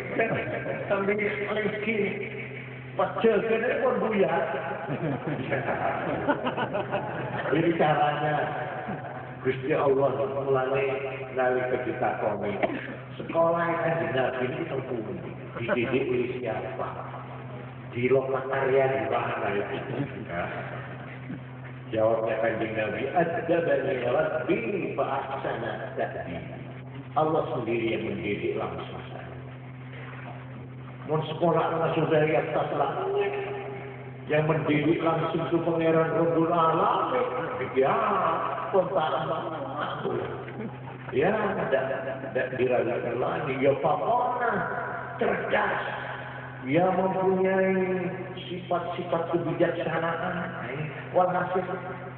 sambil lagi pas jaga pun buyar. Ini caranya Gusti Allah mulai nalika kita kami sekolah Kanjeng Nabi ini tempuh dididik oleh siapa di lokakarya di mana itu jawabnya Kanjeng Nabi adzabani rabbi fa ahsana ta'dib Allah sendiri yang mendidik langsung saya mun sekolah anak saudara yang tak selalu yang mendidik langsung itu Pangeran Rabbul Alamin ya kontaan ya tidak diragukan lagi ya Papona cerdas ya mempunyai sifat-sifat kebijaksanaan walhasil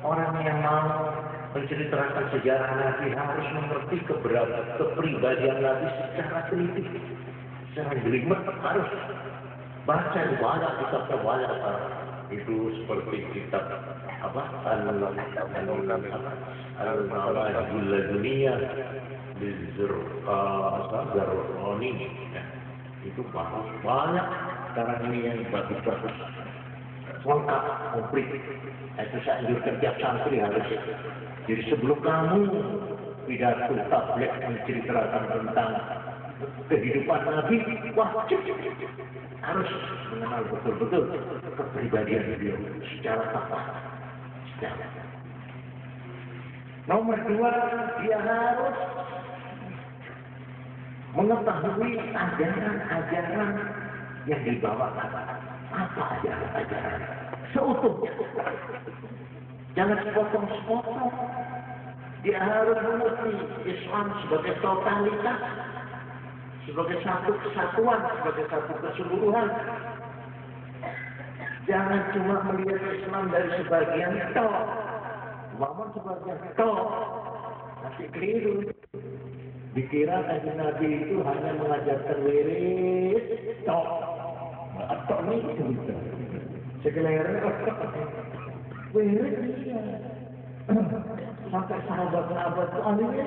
orang yang mau menceritakan sejarah Nabi harus mengerti kepribadian Nabi secara teliti secara jelimet harus baca banyak kitab banyak itu seperti kitab apa al-Mawajul Dunia Zarroni itu banyak sekarang ini yang bagus-bagus lengkap komplit itu saya anjurkan tiap santri harus jadi sebelum kamu pidato tabligh menceritakan tentang kehidupan Nabi wajib harus mengenal betul-betul kepribadian beliau secara tepat. Nomor 2, dia harus mengetahui ajaran-ajaran yang dibawakan. Apa ajaran-ajaran? Seutuhnya. Jangan sepotong-sepotong. Dia harus mengerti Islam sebagai totalitas. Sebagai satu kesatuan, sebagai satu keseluruhan. Jangan cuma melihat Islam dari sebagian tok. Namun sebagian tok. Masih keliru. Dikira Kanjeng Nabi itu hanya mengajarkan wirid tok. Tok ini gitu. Sekeliru. Wirid iya. Sampai sahabat-sahabat itu ahlinya.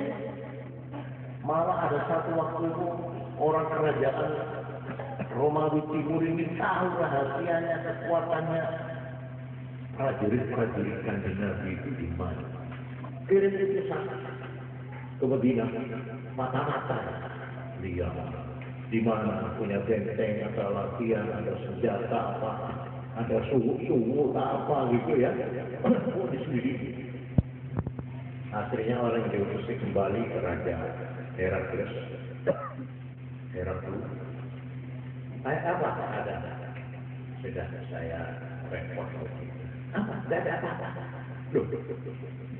Malah ada satu waktu itu orang kerajaan Romawi Timur ini tahu rahasianya, kekuatannya. Prajurit-prajurit Kanjeng Nabi itu di mana? Kirim itu ke Madinah, mata-mata lihat di mana punya benteng, ada latihan, ada senjata apa, ada suhu apa gitu ya. Oh, diselidiki. Akhirnya orang diutus kembali ke Raja Heraklius. Heraklius. Apa ada? Sudah saya repot begitu. Apa? Tidak ada apa-apa. Loh,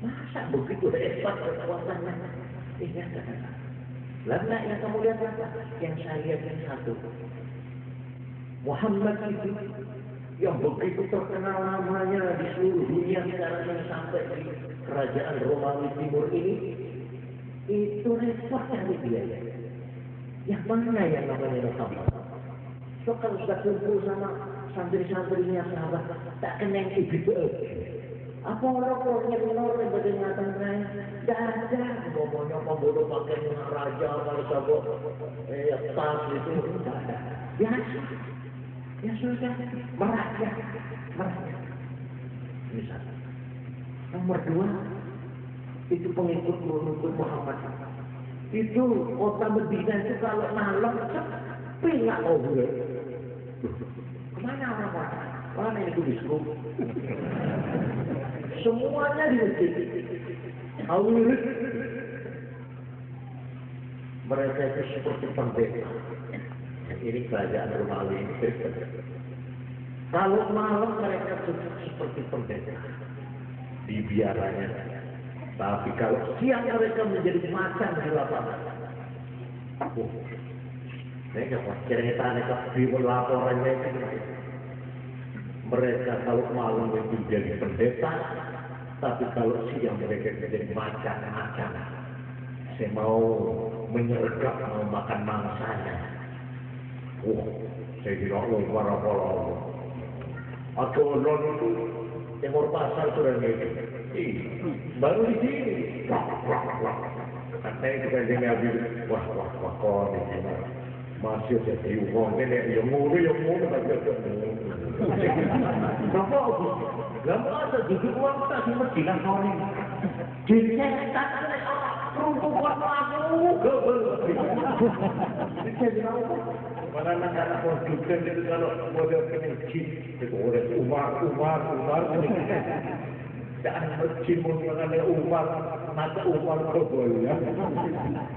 masa begitu hebat kekuatannya? Iya, tidak. Lalu yang kamu lihat apa? Yang saya lihat yang satu. Muhammad itu yang begitu terkenal namanya di seluruh dunia sekarang yang sampai di kerajaan Romawi Timur ini, itu repot dari dia. Yang mana yang namanya Muhammad? So kalau sudah kumpul sama santri-santrinya sahabat, tak kena yang ibu. Apa orang-orangnya benar yang berdengarkan saya? Tidak ada. Ngomongnya pembunuh pakai raja, kalau sabuk, tas itu, tidak ada. Biasa. Ya sudah, merakyat. Ini satu. Nomor 2, itu pengikut Muhammad. Itu kota Medina itu kalau malam sepi nggak mau gue. Kemana orang-orang? Mana itu diskop? Semuanya di masjid. Awalnya mereka itu seperti pendeta. Ini kerajaan Romawi ini Kristen. Kalau malam mereka seperti pendeta di biaranya. Tapi kalau siang mereka menjadi macan di lapangan. Mereka cerita mereka laporannya itu. Mereka kalau malam itu jadi pendeta, tapi kalau siang mereka menjadi macan-macan. Saya mau menyergap, mau makan mangsanya. Saya kira para aku non itu Timur Pasar sudah gitu. Baru di sini. Katanya itu kan dia habis wah kok di sini masih jadi uang ini yang mulu tapi kenapa aku? Gak ada duduk uang tak cuma bilang sorry. Dicetak perempuan aku mana anak-anak kondukan itu kalau model peneliti itu oleh Umar jangan berjin mengenai Umar mata Umar kebol ya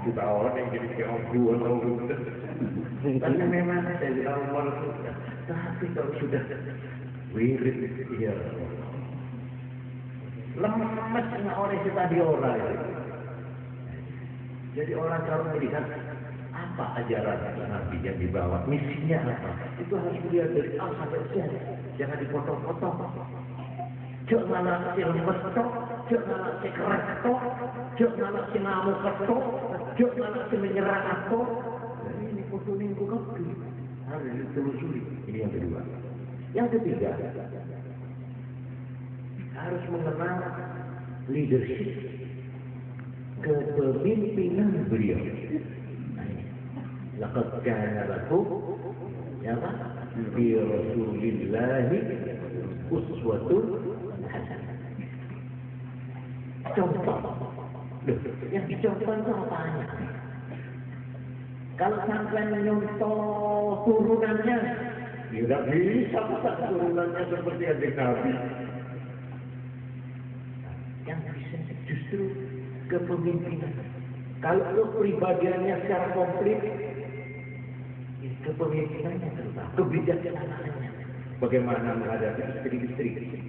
kita orang yang jadi keongguan tapi memang saya Umar tapi kalau sudah wirid ya lemes orang itu tadi orang jadi orang kalau melihat apa ajaran Nabi yang dibawa, misinya apa, itu harus dilihat dari A sampai Z, jangan dipotong-potong. Jok ngalah si lemes tok, jok ngalah si keras tok, jok ngalah si ngamuk tok, jok ngalah si menyerang tok. Dan ini foto minggu kaki harus ditelusuri. Ini yang kedua. Yang ketiga, harus mengenal leadership, kepemimpinan beliau. Laqad kana lakum ya fi Rasulillahi uswatun hasanah. Contoh. Yang dicontoh itu apanya? Kalau sampai menyontoh turunannya, tidak bisa turunannya seperti adik Nabi. Yang bisa justru kepemimpinan. Kalau kepribadiannya secara komplit, kepemimpinannya terutama, kebijaksanaannya. Bagaimana menghadapi istri-istri,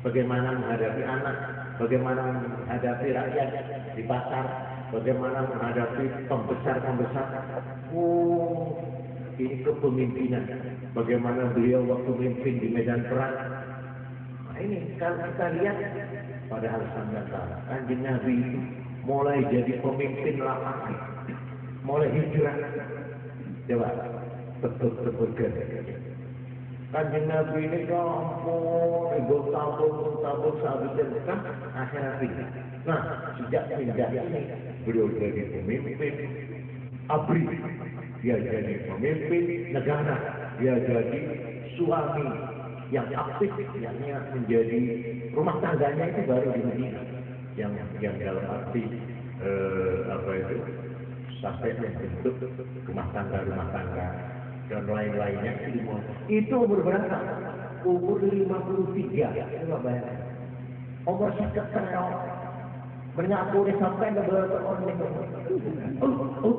bagaimana menghadapi anak, bagaimana menghadapi rakyat di pasar, bagaimana menghadapi pembesar-pembesar. Ini kepemimpinan. Bagaimana beliau waktu memimpin di medan perang. Nah ini kalau kita lihat, padahal sangat Kanjeng Nabi itu mulai jadi pemimpin lapangan, mulai hijrah. Coba betul-betul gede. Kanjeng Nabi ini kampung, ibu tabung sehabisnya kan akhirat ini. Nah, sejak pindah ini beliau jadi pemimpin abri, dia jadi pemimpin negara, dia jadi suami yang aktif, yang menjadi rumah tangganya itu baru di Madinah, yang dalam arti apa itu sampai membentuk rumah tangga dan lain-lainnya itu umur berapa? Umur 53. Coba bayangkan. Umur sekitar menyapu sampai ke berapa orang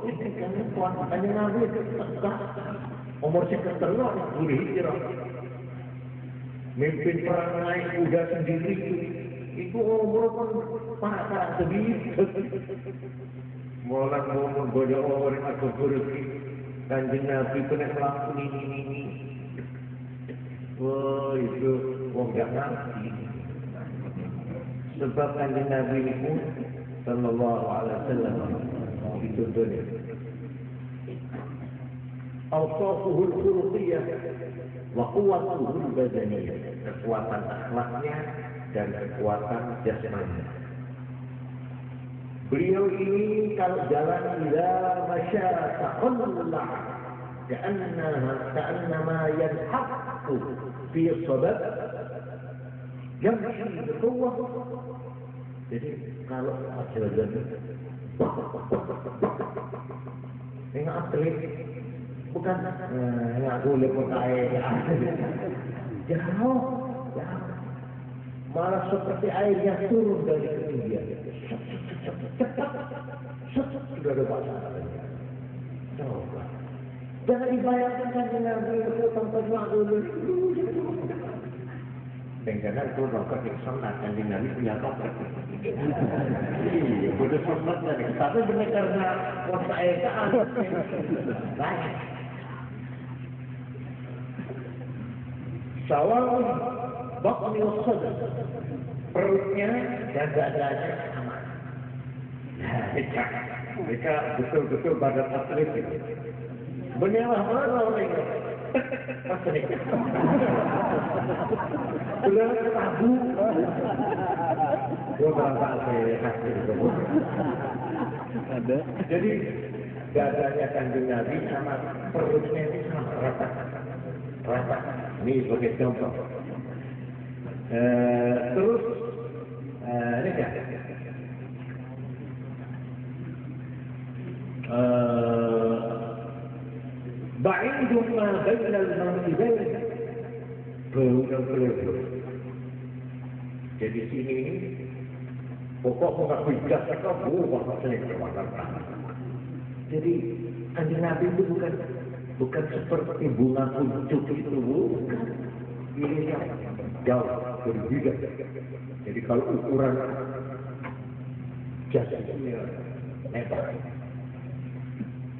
ini kan puan hanya Nabi itu tegak. Umur sekitar boleh hijrah. Mimpin perang naik kuda sendiri itu umur pun para sedih. Mulai mau menggoda orang atau berhenti. Kanjeng Nabi kena melakukan ini. Wah itu wong gak ngerti. Sebab Kanjeng Nabi itu sallallahu alaihi wasallam itu dunia. Awsafuhul khuluqiyah wa quwwatuhul badaniyah. Kekuatan akhlaknya dan kekuatan jasmani. Beliau ini kalau jalan ila masya taqalla ka'annama yanhaqqu fi sabab yamshi biquwwah. Jadi kalau jalan ini atlet bukan nggak boleh pakai jauh malah seperti air yang turun dari ketinggian. Cepat, sudah ada pasangannya. Coba. Jangan dibayangkan kan Nabi itu tanpa dulu. Jangan itu rokok yang sunat kan Nabi punya rokok. Iya, udah sunat tadi. Tapi benar karena kuasa ekaan. Baik. Sawal bakmi wasad. Perutnya dan dadanya sama. Mereka betul-betul badan atlet. Benyalah mana orang ini? Atlet. Benar tabu. Gua berangkat ke hasil itu. Ada. Jadi dadanya Kanjeng Nabi sama perutnya ini sama rata. Rata. Ini sebagai contoh. Terus ini kan ba'idun ma baina al-mankibain betul. Jadi sini pokok muka bigas itu bukan. Jadi Kanjeng Nabi itu bukan seperti bunga kuncup itu, bukan. Ini yang jauh berbeda. Jadi kalau ukuran jasnya lebar.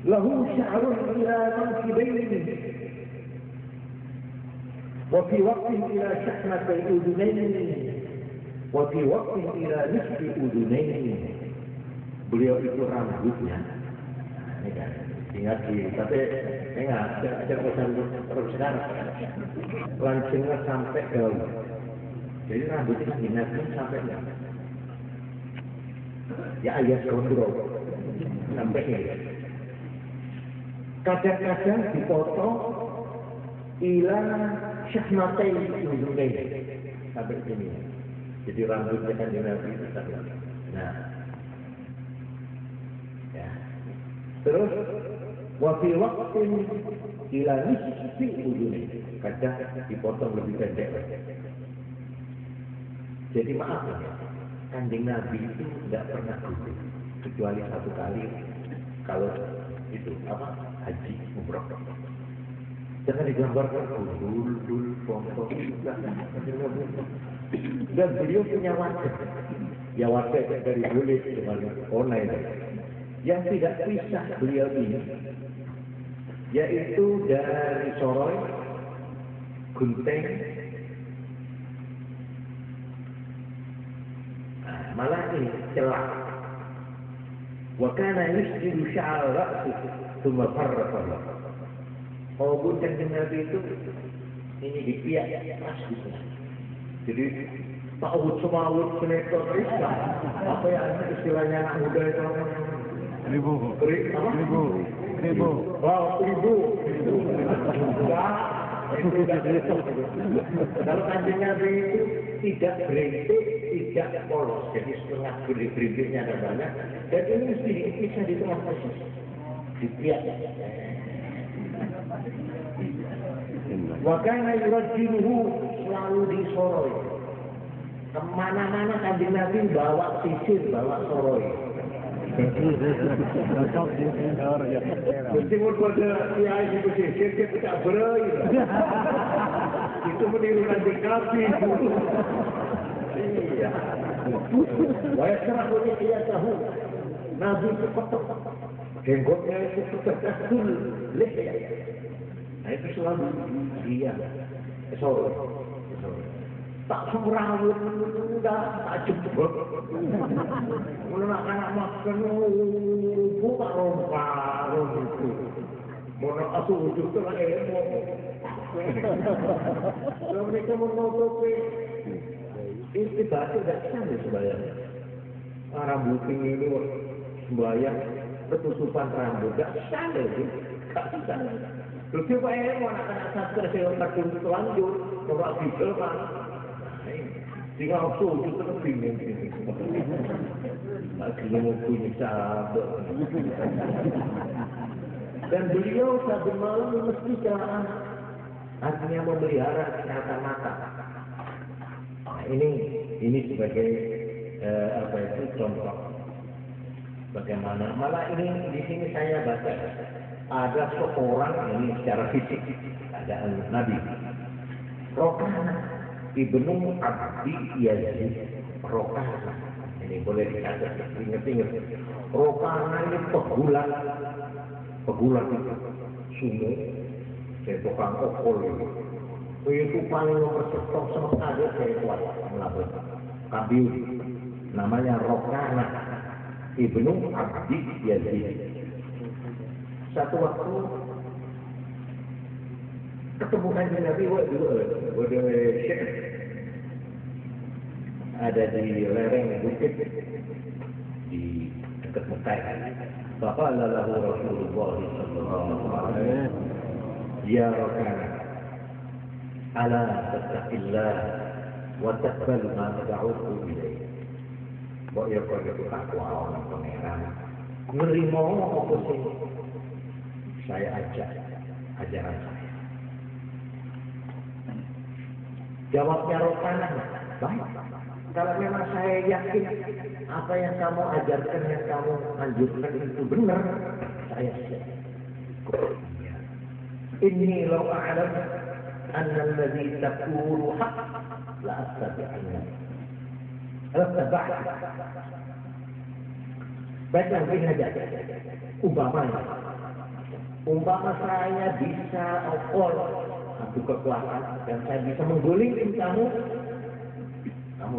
Lahu sya'run ila mankibaini wa fi waqtin ila shahmatay udunaini wa fi waqtin ila nisfi udunaini. Beliau itu rambutnya. Ini kan ingat tapi ingat ada pesan terus sekarang langsungnya sampai daun. Jadi rambutnya dinasih sampai ya ayat kontrol sampai ini. Kadang-kadang dipotong ila syahmatai udunain sampai sini. Jadi rambutnya kan Nabi itu sampai. Nah, ya. Terus wa fi waqtin ila nisfi udunain. Kadang dipotong lebih pendek. Jadi maaf ya, Kanjeng Nabi itu tidak pernah gunting kecuali satu kali kalau itu apa haji umroh. Jangan digambarkan dul foto. Dan beliau punya wajah. Ya wajah dari kulit dengan online. Yang tidak pisah beliau ini, yaitu dari soroy, gunting, malah ini celah. Wa kana yusjidu sya'al ra'si thumma farraqa. Oh, gunting Nabi itu ini dipiak pas gitu. Jadi ta'awud semawud senekor Islam. Apa yang istilahnya anak muda itu? Ribu. Wow, ribu. Enggak. Kalau Kanjeng Nabi itu tidak berintik, tidak polos, jadi setengah berintiknya ada banyak. Dan ini mesti dipisah di tengah persis, di pihak. Wakana yurajjiluhu selalu disoroi. Kemana-mana Kanjeng Nabi bawa sisir, bawa soroi. Meskipun pada kiai di pesisir dia tidak berai. Itu meniru Kanjeng Nabi. Iya. Wah serah dia tahu. Nabi itu kotor. Jenggotnya itu terkastul lihya. Nah itu selalu dia. Sorry. Tak semrawut, enggak, tak jebak. Kalau nak makan, buka rompar itu. Mau nak asuh ujung tu lah emoh. Kalau mereka menutupi, itu batu tak sama sebenarnya. Rambut ini sembahyang ketutupan rambut tak sama itu, tak sama. Terus coba emoh nak sasker saya takut terlanjur, coba video kan. Jika aku itu terpingin, akhirnya mau punya sahabat. Dan beliau saat malam mesti artinya memelihara kesehatan mata. Nah, ini Ini sebagai contoh. Bagaimana? Malah ini di sini saya baca ada seorang ini secara fisik ada Nabi Rokana ibnu Abdi Yazid Rokana. Ini boleh dicatat, ingat-ingat. Rokana ini pegulat itu sumu, saya tukang okol itu paling nomor stok sementara saya kuat melakukan kabiu namanya Rokana ibnu Abdi Yazid. Satu waktu ketemu kanjeng Nabi ada di lereng bukit di dekat Mekah. Faqala lahu Rasulullah sallallahu alaihi wasallam, ya Rokana, ala tattaqillah wa taqbal ma tad'uhu ilayhi. Mbok ya kok itu takwa orang pangeran. Nerimo apa sih? Saya ajaran saya. Jawabnya Rokana, baik. Kalau memang saya yakin apa yang kamu ajarkan, yang kamu anjurkan itu benar, saya siap. Inni law a'lam anna alladhi taqulu haqq la attabi'anna. Baiklah begini saja. Umpama saya bisa adu kekuatan dan saya bisa menggulingkan kamu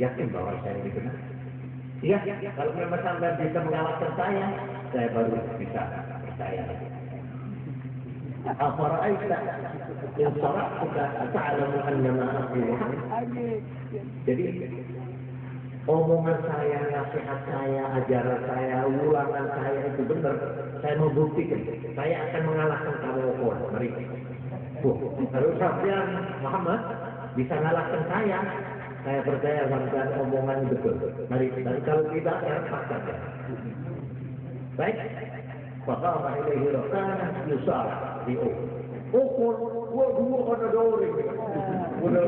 yakin bahwa saya ini benar? Iya, kalau memang sampai bisa mengalahkan saya baru bisa percaya. Afara'aita in sara'tuka ta'lamu annama aqulu. Jadi omongan saya, nasihat saya, ajaran saya, ulangan saya itu benar. Saya mau buktikan, saya akan mengalahkan kamu. Mari. Kalau sampean Muhammad bisa mengalahkan saya percaya sampean omongan betul. Mari, dan kalau tidak, ya paksa. Baik. Faqama ilaihi Rokana yusara di ukur, dua ada dori. Udah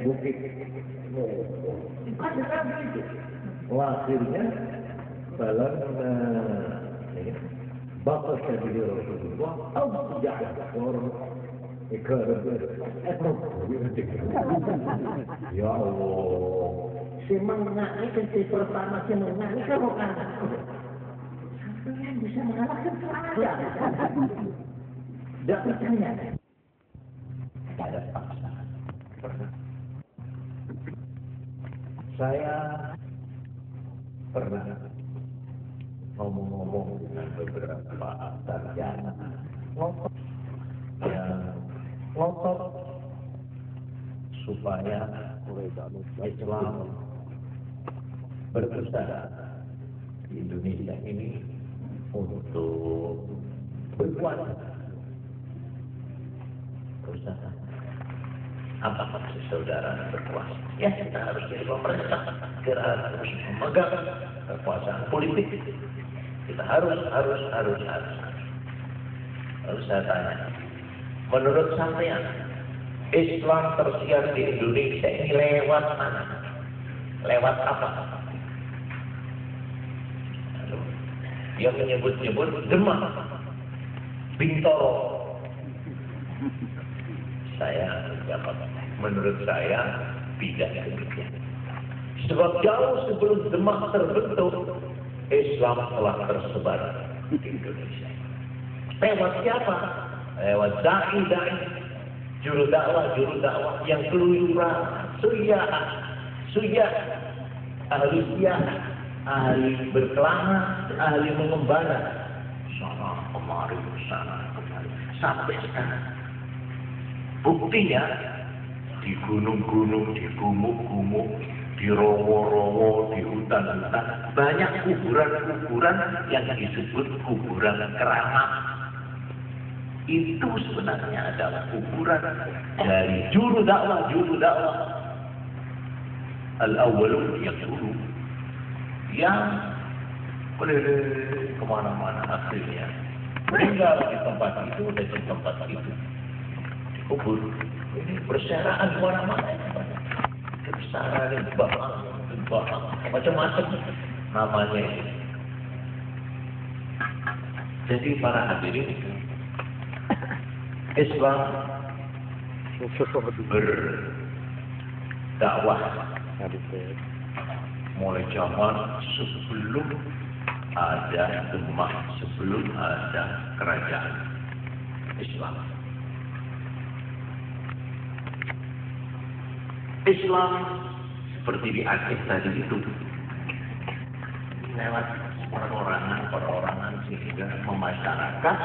bukit. Ada begitu. Akhirnya balang bapak jadi Rasulullah. Jangan ya Allah. Si mengenai si pertama si mengenai kamu kan. Sampai bisa mengalahkan saya. Tidak percaya. Tidak ada paksaan. Saya pernah ngomong-ngomong dengan beberapa sarjana yang ngotot supaya Islam berusaha di Indonesia ini untuk berbuat berusaha. Apa maksud saudara berkuasa? Ya, kita harus jadi pemerintah, kita harus memegang kekuasaan politik. Kita harus. Lalu saya tanya, menurut sampean, Islam tersiar di Indonesia ini lewat mana? Lewat apa? Lalu, dia menyebut-nyebut Demak, Bintoro. Saya jawab, menurut saya tidak demikian. Sebab jauh sebelum Demak terbentuk, Islam telah tersebar di Indonesia. Lewat siapa? Lewat dai, juru dakwah yang keluyuran, suyah, ahli syiah, ahli berkelana, ahli mengembara, sana kemari, sampai sekarang. Buktinya di gunung-gunung, di gumuk-gumuk, di rowo-rowo, di hutan-hutan banyak kuburan-kuburan yang disebut kuburan keramat. Itu sebenarnya adalah kuburan dari juru dakwah al-awwalun yang dulu yang kemana-mana akhirnya meninggal di tempat itu dan di tempat itu dikubur. ini berserakan kemana-mana. Kebesaran, bahang, macam-macam namanya. Jadi para hadirin, Islam berdakwah mulai zaman sebelum ada Demak, sebelum ada kerajaan Islam. Islam seperti di Aceh tadi itu lewat perorangan sehingga memasyarakat,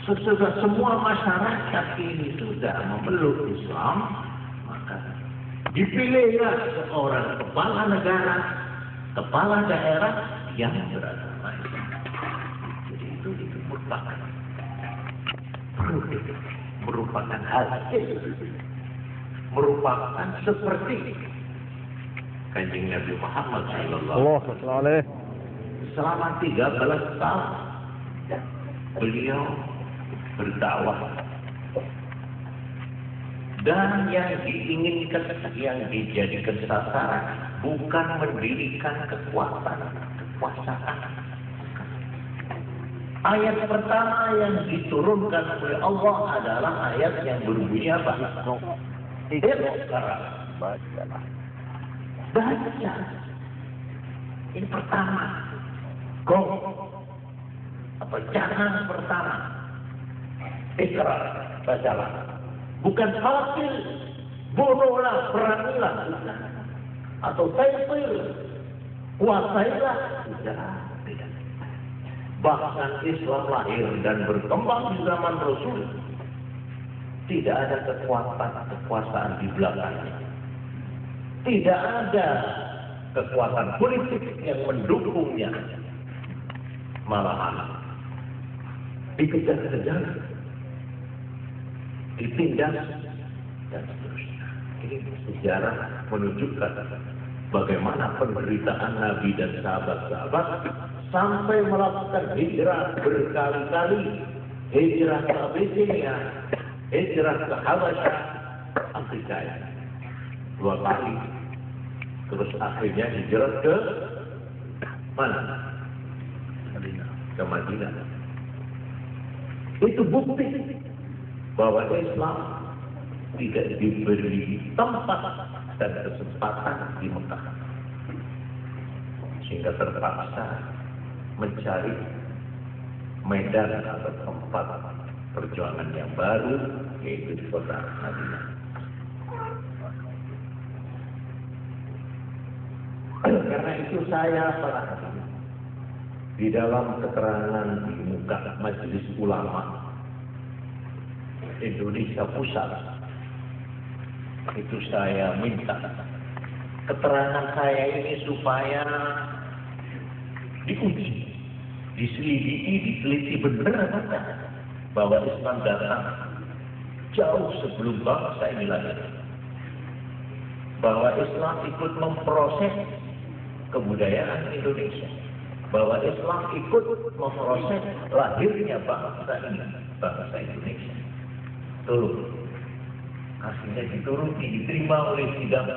sesudah semua masyarakat ini sudah memeluk Islam, maka dipilihlah seorang kepala negara, kepala daerah yang beragama Islam. Jadi itu merupakan hasil, merupakan seperti Kanjeng Nabi Muhammad sallallahu alaihi wasallam. Selama 13 tahun beliau berdakwah, dan yang diinginkan, yang dijadikan sasaran bukan mendirikan kekuasaan. Ayat pertama yang diturunkan oleh Allah adalah ayat yang berbunyi apa? Baca. Ini pertama. Jangan pertama. Ikra, bacalah. Bukan hasil, bodohlah, perangilah, atau taifir, kuasailah. Tidak. Bahkan Islam lahir dan berkembang di zaman Rasul, tidak ada kekuasaan di belakangnya. Tidak ada kekuatan politik yang mendukungnya. Malahan dikejar-kejar, ditindas, dan seterusnya. Ini sejarah menunjukkan bagaimana penderitaan Nabi dan sahabat-sahabat sampai melakukan hijrah berkali-kali, hijrah ke Abyssinia, hijrah ke Habasyah, Afrika, 2 kali, terus akhirnya hijrah ke mana? Ke Madinah. Itu bukti bahwa Islam tidak diberi tempat dan kesempatan di Mekah, sehingga terpaksa mencari medan atau tempat perjuangan yang baru, yaitu di kota Madinah. Karena itu saya perhatikan di dalam keterangan di muka Majelis Ulama Indonesia Pusat, itu saya minta keterangan saya ini supaya diuji, diselidiki, diteliti benar bahwa Islam datang jauh sebelum bangsa ini lahir, bahwa Islam ikut memproses kebudayaan Indonesia, bahwa Islam ikut memproses lahirnya bangsa ini, bangsa Indonesia. Tolong, hasilnya dituruti, diterima oleh sidang,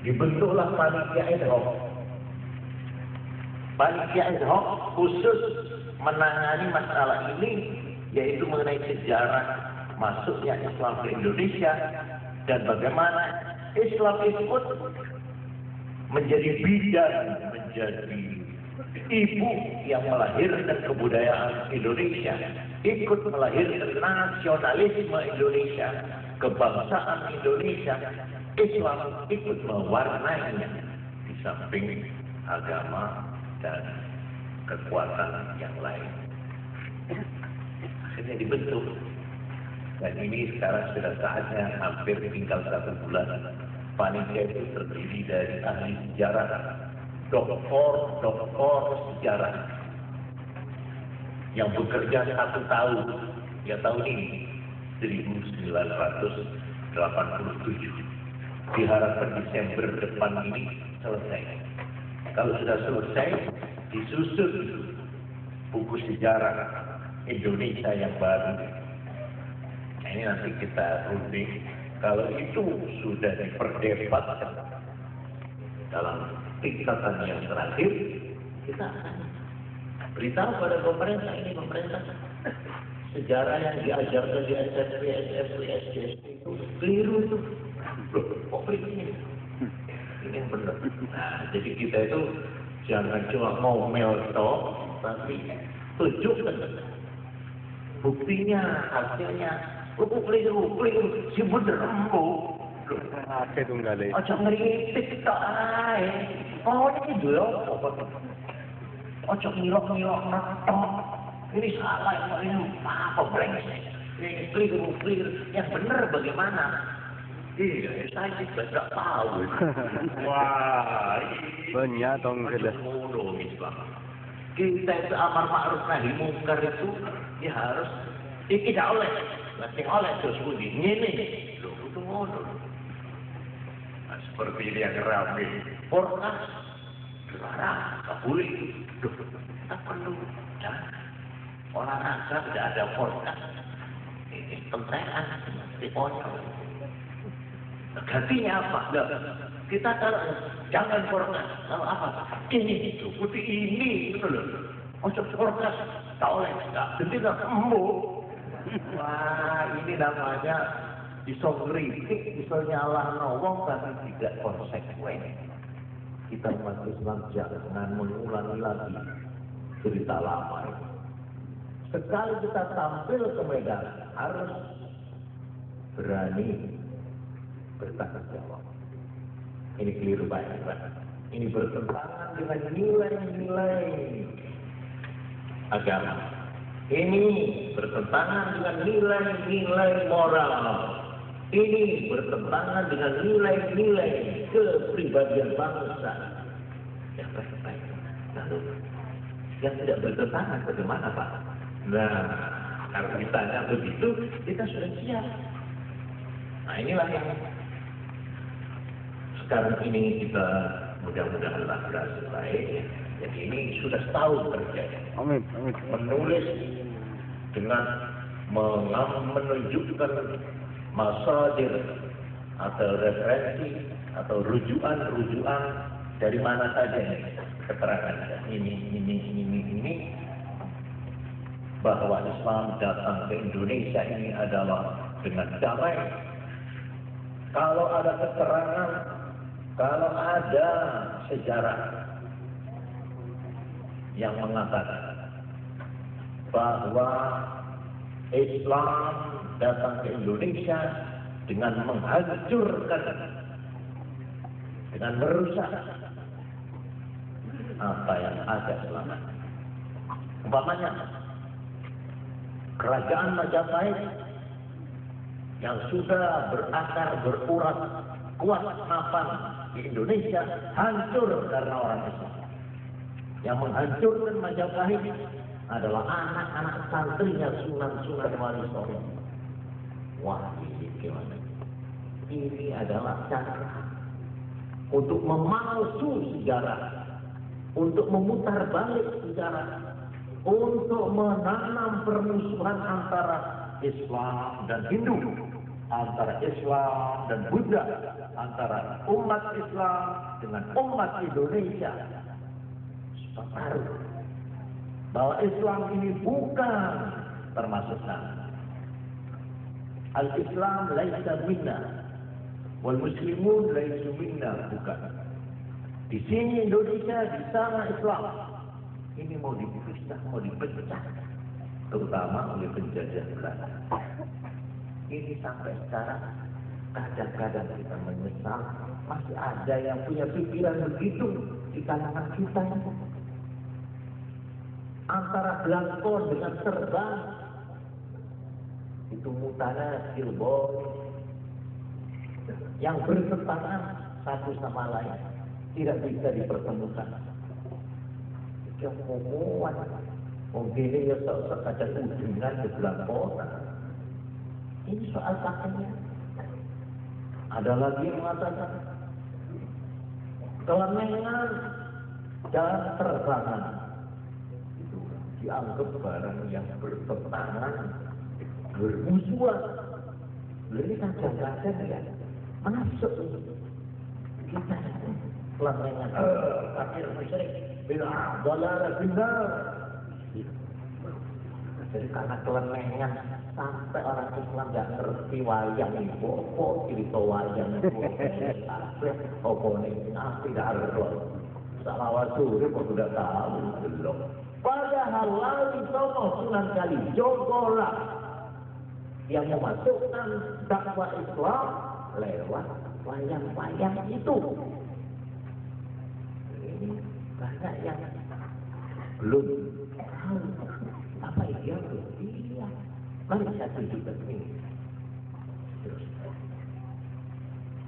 dibentuklah panitia ad hoc. Panitia ad hoc khusus menangani masalah ini, yaitu mengenai sejarah masuknya Islam ke Indonesia dan bagaimana Islam ikut menjadi bidan, menjadi ibu yang melahirkan kebudayaan Indonesia, ikut melahirkan nasionalisme Indonesia, kebangsaan Indonesia. Islam ikut mewarnainya di samping agama dan kekuatan yang lain. Akhirnya dibentuk, dan ini sekarang sudah saatnya, hampir tinggal 1 bulan. Panitia itu terdiri dari ahli sejarah, doktor sejarah yang bekerja 1 tahun, ya tahun ini 1987. Diharapkan Desember depan ini selesai. Kalau sudah selesai, disusun buku sejarah Indonesia yang baru. Nah, ini nanti kita runding Kalau itu sudah diperdebatkan dalam tingkatan yang terakhir, kita akan beritahu pada pemerintah, ini pemerintah sejarah yang diajarkan di SMP, SMP, SD itu keliru itu. Loh, kok begini? Ini yang benar. Nah, jadi kita itu jangan cuma ngomel toh, tapi tunjukkan buktinya, hasilnya. Kok keliru, si bener embo. Ake tunggale. Ojo ngeritik tok ae. Oh, ini dulu ojo ngilok-ngilok tok. Ini salah, ini apa brengsek. Ini keliru. Yang benar bagaimana? Iya, saya juga tidak tahu. Wah, banyak dong kita. Kita itu amar ma'ruf nahi mungkar itu ya harus tidak oleh. Nanti oleh terus budi. Ini loh, itu ngono. Nah, seperti ini yang ramai. Ormas dilarang, tak boleh. Loh, kita perlu jangan. Olahraga tidak ada ormas. Ini tentean, seperti konyol. Gantinya apa? Loh, kita kalau jangan ormas, kalau apa? Ini itu, putih ini, gitu loh. Untuk ormas, tak oleh, tak. Jadi tak sembuh. Wah, ini namanya bisa kritik, bisa nyalahno wong tapi tidak konsekuen. Kita umat Islam jangan mengulangi lagi cerita lama ini. Sekali kita tampil ke medan harus berani bertanggung jawab. Ini keliru banyak. Ini bertentangan dengan nilai-nilai agama. Ini bertentangan dengan nilai-nilai moral. Ini bertentangan dengan nilai-nilai kepribadian bangsa. Yang baik-baik. Lalu, yang tidak bertentangan bagaimana Pak? Nah, kalau ditanya begitu, kita sudah siap. Nah, inilah yang sekarang ini kita mudah-mudahanlah berhasil baik. Jadi ini sudah setahun terjadi. Amin. Menulis dengan menunjukkan masadir atau referensi atau rujukan dari mana saja ini keterangan ini bahwa Islam datang ke Indonesia ini adalah dengan damai. Kalau ada keterangan, kalau ada sejarah yang mengatakan bahwa Islam datang ke Indonesia dengan menghancurkan, dengan merusak apa yang ada selama ini. Umpamanya kerajaan Majapahit yang sudah berakar berurat kuat mapan di Indonesia hancur karena orang Islam. Yang menghancurkan Majapahit adalah anak-anak santrinya Sunan Wali Songo. Wah, ini gimana? Ini adalah cara untuk memalsu sejarah, untuk memutar balik sejarah, untuk menanam permusuhan antara Islam dan Hindu, antara Islam dan Buddha, antara umat Islam dengan umat Indonesia. Tahu bahwa Islam ini bukan termasuk sana. Al-Islam laisa minna wal muslimun laisu minna, bukan. Di sini Indonesia, di sana Islam. Ini mau dipisah, mau dipecah, terutama oleh penjajah Belanda. Ini sampai sekarang kadang-kadang kita menyesal masih ada yang punya pikiran begitu di kalangan kita. Antara belangkon dengan terbang itu mutana silbon yang bertentangan satu sama lain, tidak bisa dipertemukan. Yang ngomongan mungkin ya soal ada hubungan ke belangkon. Ini soal pakainya. Ada lagi yang mengatakan kelenengan dan terbangan itu dianggap barang yang bertentangan, bermusuhan. Ini kan jangkaan ya, masuk kita pelantengan kafir musyrik bila dollar benar. Jadi karena kelenengan sampai orang Islam nggak ngerti wayang itu, cerita wayang itu, apa nih? Tidak ada. Salah waktu kok sudah tahu belum. Padahal lali sono Sunan Kalijogo yang memasukkan dakwah Islam lewat wayang-wayang itu. Ini banyak yang belum tahu apa dia belum. Iya, mari saya tunjukkan ini.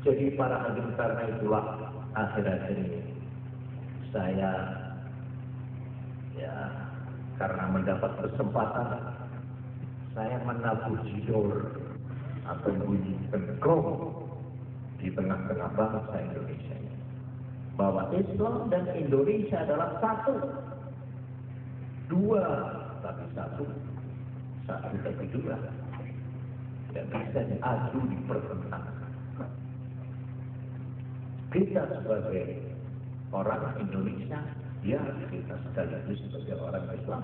Jadi para hadirin karena itulah akhir-akhir ini saya karena mendapat kesempatan saya menabuh jidor atau bunyi penggong di tengah-tengah bangsa Indonesia bahwa Islam dan Indonesia adalah satu, dua tapi satu tapi dua, tidak bisa diadu dipertentangkan. Kita sebagai orang Indonesia, ya kita sekaligus sebagai orang Islam.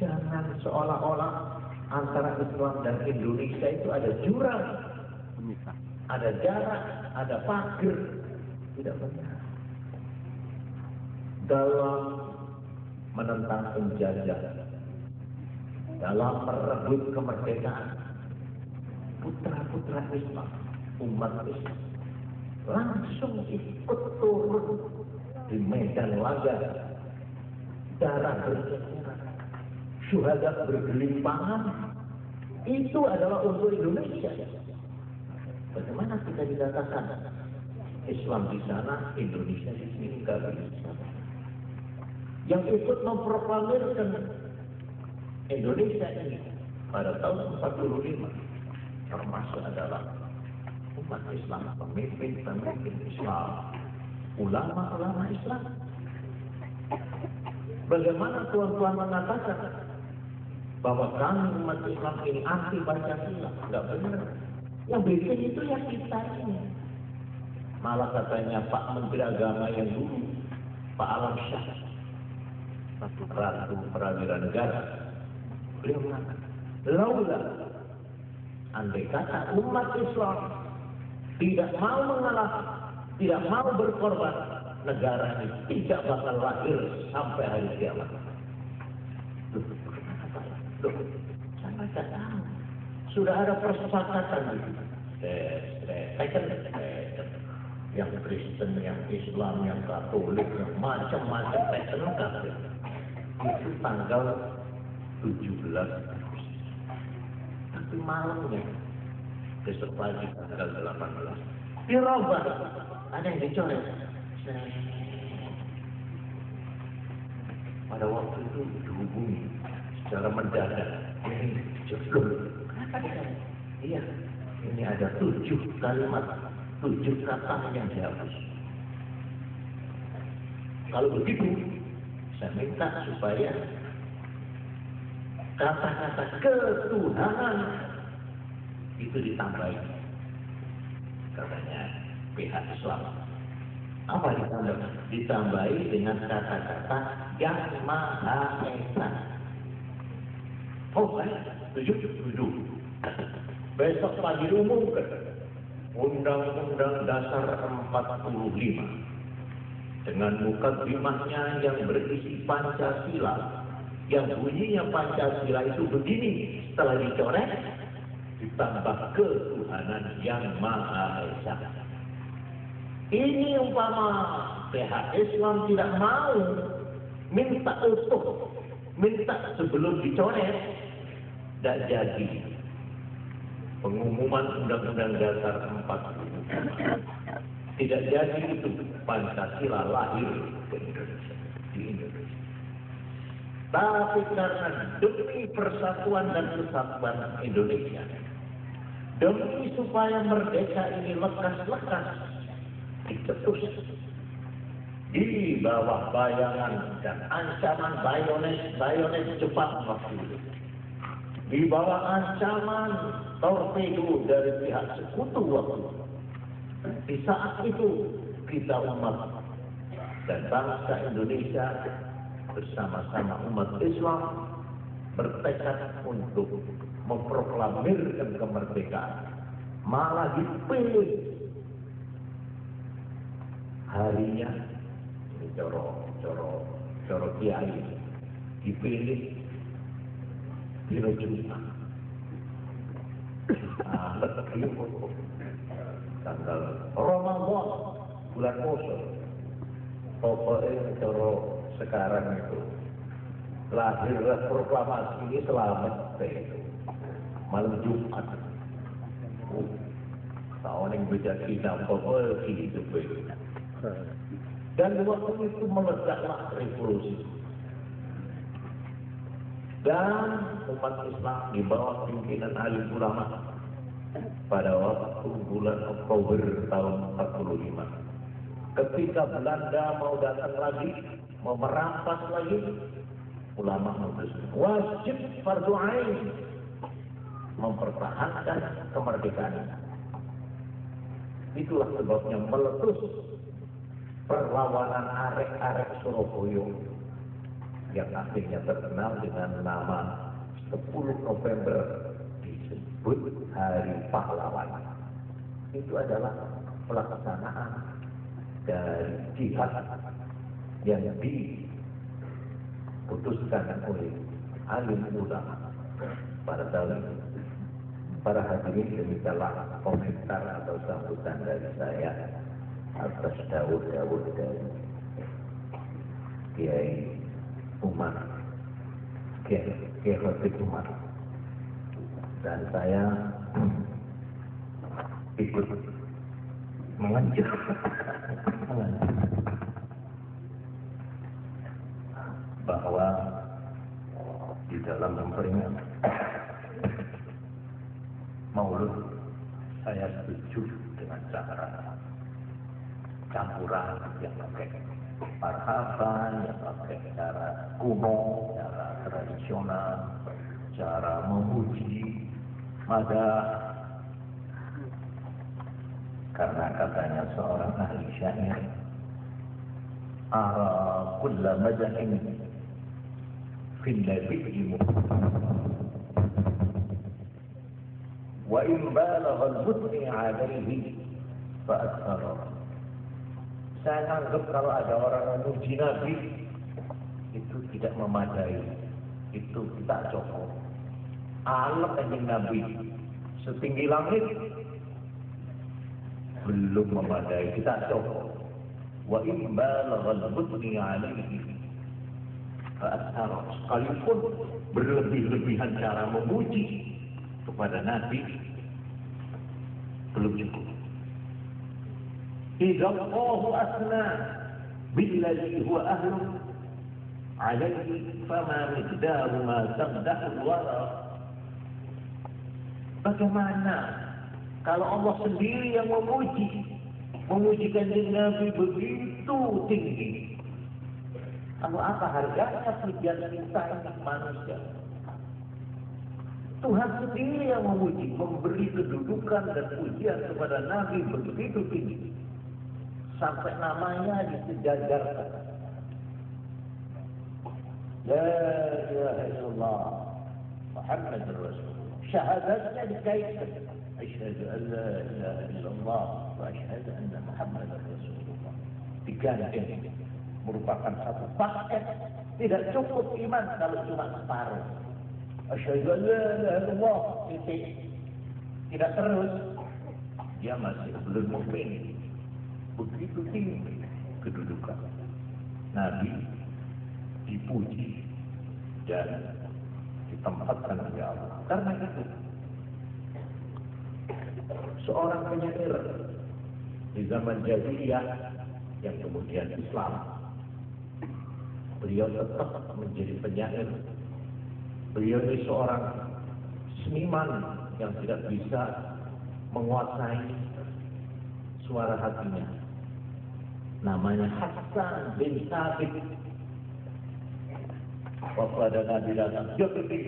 Jangan seolah-olah antara Islam dan Indonesia itu ada jurang, ada jarak, ada pagar. Tidak benar. Dalam menentang penjajah, dalam merebut kemerdekaan, putra-putra Islam, umat Islam langsung ikut turun di medan laga, darah berceceran, syuhada bergelimpangan. Itu adalah untuk Indonesia. Bagaimana kita dikatakan Islam di sana, Indonesia di sini? Enggak bisa. Yang ikut memproklamirkan Indonesia ini pada tahun 45 termasuk adalah umat Islam, pemimpin Islam, ulama-ulama Islam. Bagaimana tuan-tuan mengatakan bahwa kami umat Islam ini anti Pancasila? Enggak benar. Yang bikin itu ya kita ini. Malah katanya Pak Menteri Agama yang dulu, Pak Alam Syah, Ratu Perwira Negara, beliau mengatakan, laula andai kata umat Islam tidak mau mengalah, tidak mau berkorban, negara ini tidak bakal lahir sampai hari kiamat. Loh, saya tidak tahu. Sudah ada persepakatan yang Kristen, yang Islam, yang Katolik, yang macam-macam kafir. Itu tanggal 17 Agustus. Tapi malamnya, besok pagi tanggal 18, dirubah. Ada yang dicoret. Pada waktu itu dihubungi secara mendadak. Ini jodoh. Kenapa dia? Iya, ini ada 7 kalimat, 7 kata yang dihapus. Kalau begitu, saya minta supaya kata-kata ketuhanan itu ditambahi. Katanya pihak Islam. Apa ditambahi? Ditambahi dengan kata-kata yang Maha Esa. Oh, baik. 7. Besok pagi diumumkan Undang-Undang Dasar 45 dengan mukadimahnya yang berisi Pancasila, yang bunyinya Pancasila itu begini, setelah dicoret ditambah ketuhanan yang Maha Esa. Ini umpama pihak Islam tidak mau minta utuh, minta sebelum dicoret, tidak jadi pengumuman Undang-Undang Dasar 45. Tidak jadi itu Pancasila lahir ke Indonesia, di Indonesia. Tapi karena demi persatuan dan kesatuan Indonesia, demi supaya merdeka ini lekas-lekas dicetus di bawah bayangan dan ancaman bayonet Jepang waktu itu, di bawah ancaman torpedo dari pihak sekutu waktu itu. Di saat itu kita umat dan bangsa Indonesia bersama-sama umat Islam bertekad untuk memproklamirkan kemerdekaan. Malah dipilih harinya, ini coro kiai, dipilih dino Jumat. Tanggal Ramadan, bulan puasa. Pokoknya coro sekarang itu lahirlah proklamasi ini selamat itu malam Jumat. Tahun yang beda kita pokoknya hidup itu. Dan waktu itu meledaklah revolusi. Dan umat Islam di bawah pimpinan alim ulama pada waktu bulan Oktober tahun 45. Ketika Belanda mau datang lagi, mau merampas lagi, ulama memutuskan wajib fardu ain mempertahankan kemerdekaan. Itulah sebabnya meletus perlawanan arek-arek Surabaya yang akhirnya terkenal dengan nama 10 November disebut Hari Pahlawan. Itu adalah pelaksanaan dari jihad yang diputuskan oleh alim ulama pada tahun itu. Para hadirin, demikianlah komentar atau sambutan dari saya atas dawuh-dawuh dari Kiai Umar, Kiai Khotib Umar, dan saya ikut mengajar bahwa di dalam memperingati Maulud saya setuju dengan cara campuran yang pakai parhaban, yang pakai cara kuno, cara tradisional, cara memuji madah. Karena katanya seorang ahli syair, ara kulla madahin fil nabi'i wa in balagha al-mutni 'alayhi fa akthara. Saya anggap kalau ada orang memuji Nabi itu tidak memadai, itu tidak cukup. Alam kanjeng Nabi setinggi langit belum memadai, tidak cukup. Wa in balagha al-mutni 'alayhi fa akthara. Sekalipun berlebih-lebihan cara memuji kepada Nabi belum cukup. Idza Allahu asna billadhi huwa ahlu alaihi fama miqdaru ma tamdahu al-wara. Bagaimana kalau Allah sendiri yang memujikan Nabi begitu tinggi? Lalu apa harganya pujian kita ini manusia? Tuhan sendiri yang memuji, memberi kedudukan dan pujian kepada Nabi begitu tinggi, sampai namanya disejajarkan. La ilaha illallah Muhammadur Rasulullah. Syahadatnya dikaitkan. Asyhadu an la ilaha illallah wa asyhadu anna Muhammadar Rasulullah. Diganti, merupakan satu paket. Tidak cukup iman kalau cuma separuh. Asyhadu an la ilaha illallah, titik. Tidak terus, dia masih belum mukmin. Begitu tinggi kedudukan Nabi, dipuji dan ditempatkan oleh Allah. Karena itu seorang penyair di zaman jahiliyah yang kemudian Islam, beliau tetap menjadi penyair. Beliau ini seorang seniman yang tidak bisa menguasai suara hatinya. Namanya Hasan bin Thabit. Waktu ada Nabi datang, dia pergi.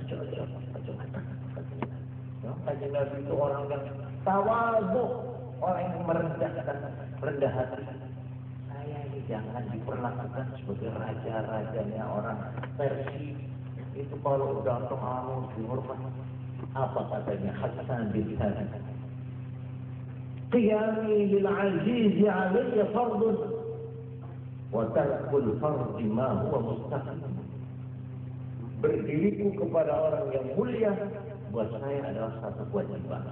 cocok. Kanjeng Nabi itu orang yang tawadhu, orang yang rendah hati. Saya ini jangan diperlakukan sebagai raja-rajanya orang Persia. Itu kalau udah tamu dihormat. Apa katanya Hasan bin Thabit? Qiyami lil aziz alayya fardun wa tarkul fardi ma huwa mustaqim. Berdiriku kepada orang yang mulia buat saya adalah satu kewajiban.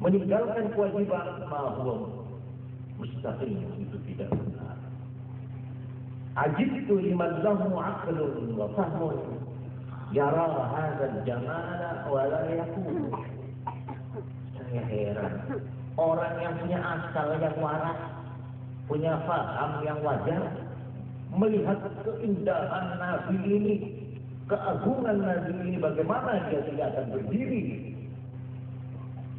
Meninggalkan kewajiban ma huwa mustaqim itu tidak benar. Ajibtu liman lahu aqlun wa fahmun yara hadzal jamala wa la yakun. Saya heran. Orang yang punya akal yang waras, punya faham yang wajar, melihat keindahan Nabi ini, keagungan Nabi ini, bagaimana dia tidak akan berdiri.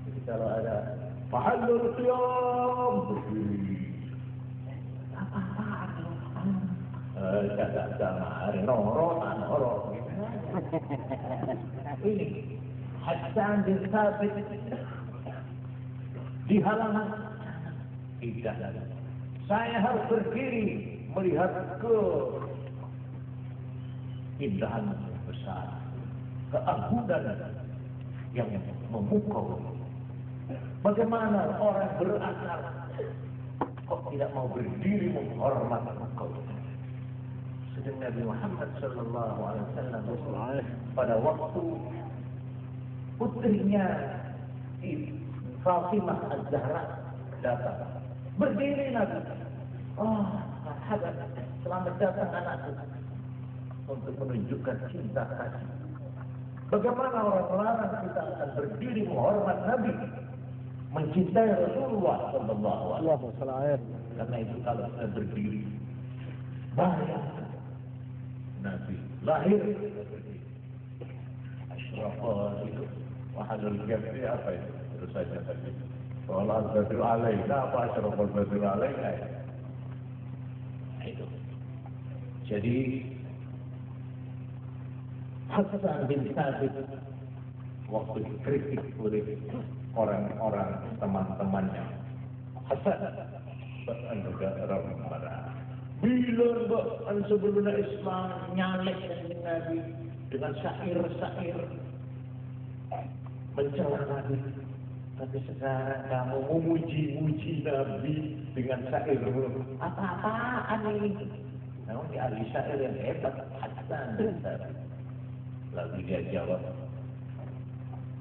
Jadi kalau ada Fahadul Qiyam berdiri. Apa-apaan? Tidak sama, noro. Ini Hasan bin Thabit di halaman tidak. Saya harus berdiri melihat keindahan besar, keagungan yang memukau. Bagaimana orang berakal kok tidak mau berdiri menghormat engkau? Sedang Nabi Muhammad sallallahu alaihi wasallam pada waktu putrinya Fatimah Az-Zahra datang, berdiri Nabi. Oh, marhaban, selamat datang anakku, untuk menunjukkan cinta kasih. Bagaimana orang melarang kita akan berdiri menghormat Nabi, mencintai Rasulullah sallallahu alaihi wasallam. Karena itu kalau kita berdiri, bahaya. Nabi lahir Ashrafah itu Wahadul Qiyam apa itu? Terus saja tadi. Soal Badru Alaina apa Ashrafah Badru Alaina? Itu. Jadi Hasan bin Thabit waktu dikritik oleh orang-orang teman-temannya, Hasan negara marah. Bila bahkan sebelumnya Islam nyalek Nabi dengan syair-syair mencela Nabi, tapi sekarang kamu memuji-muji Nabi dengan syair. Apa-apaan ini? Namun di ahli syair yang hebat, Hasan bin Thabit. Lalu dia jawab,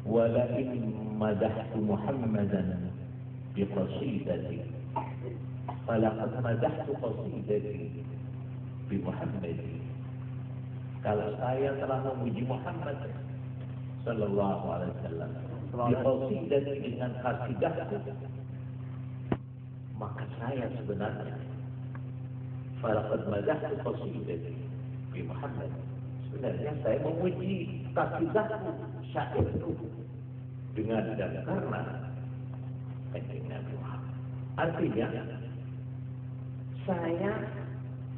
wala in madahtu Muhammadan bi qasidati falaqad madahtu qasidati bi Muhammadin. Kalau saya telah memuji Muhammad sallallahu alaihi wasallam bi qasidati dengan qasidahku, maka saya sebenarnya falaqad madahtu qasidati bi Muhammad. Sebenarnya saya memuji kasidahku, syairku dengan dan karena Kanjeng Nabi Muhammad. Artinya saya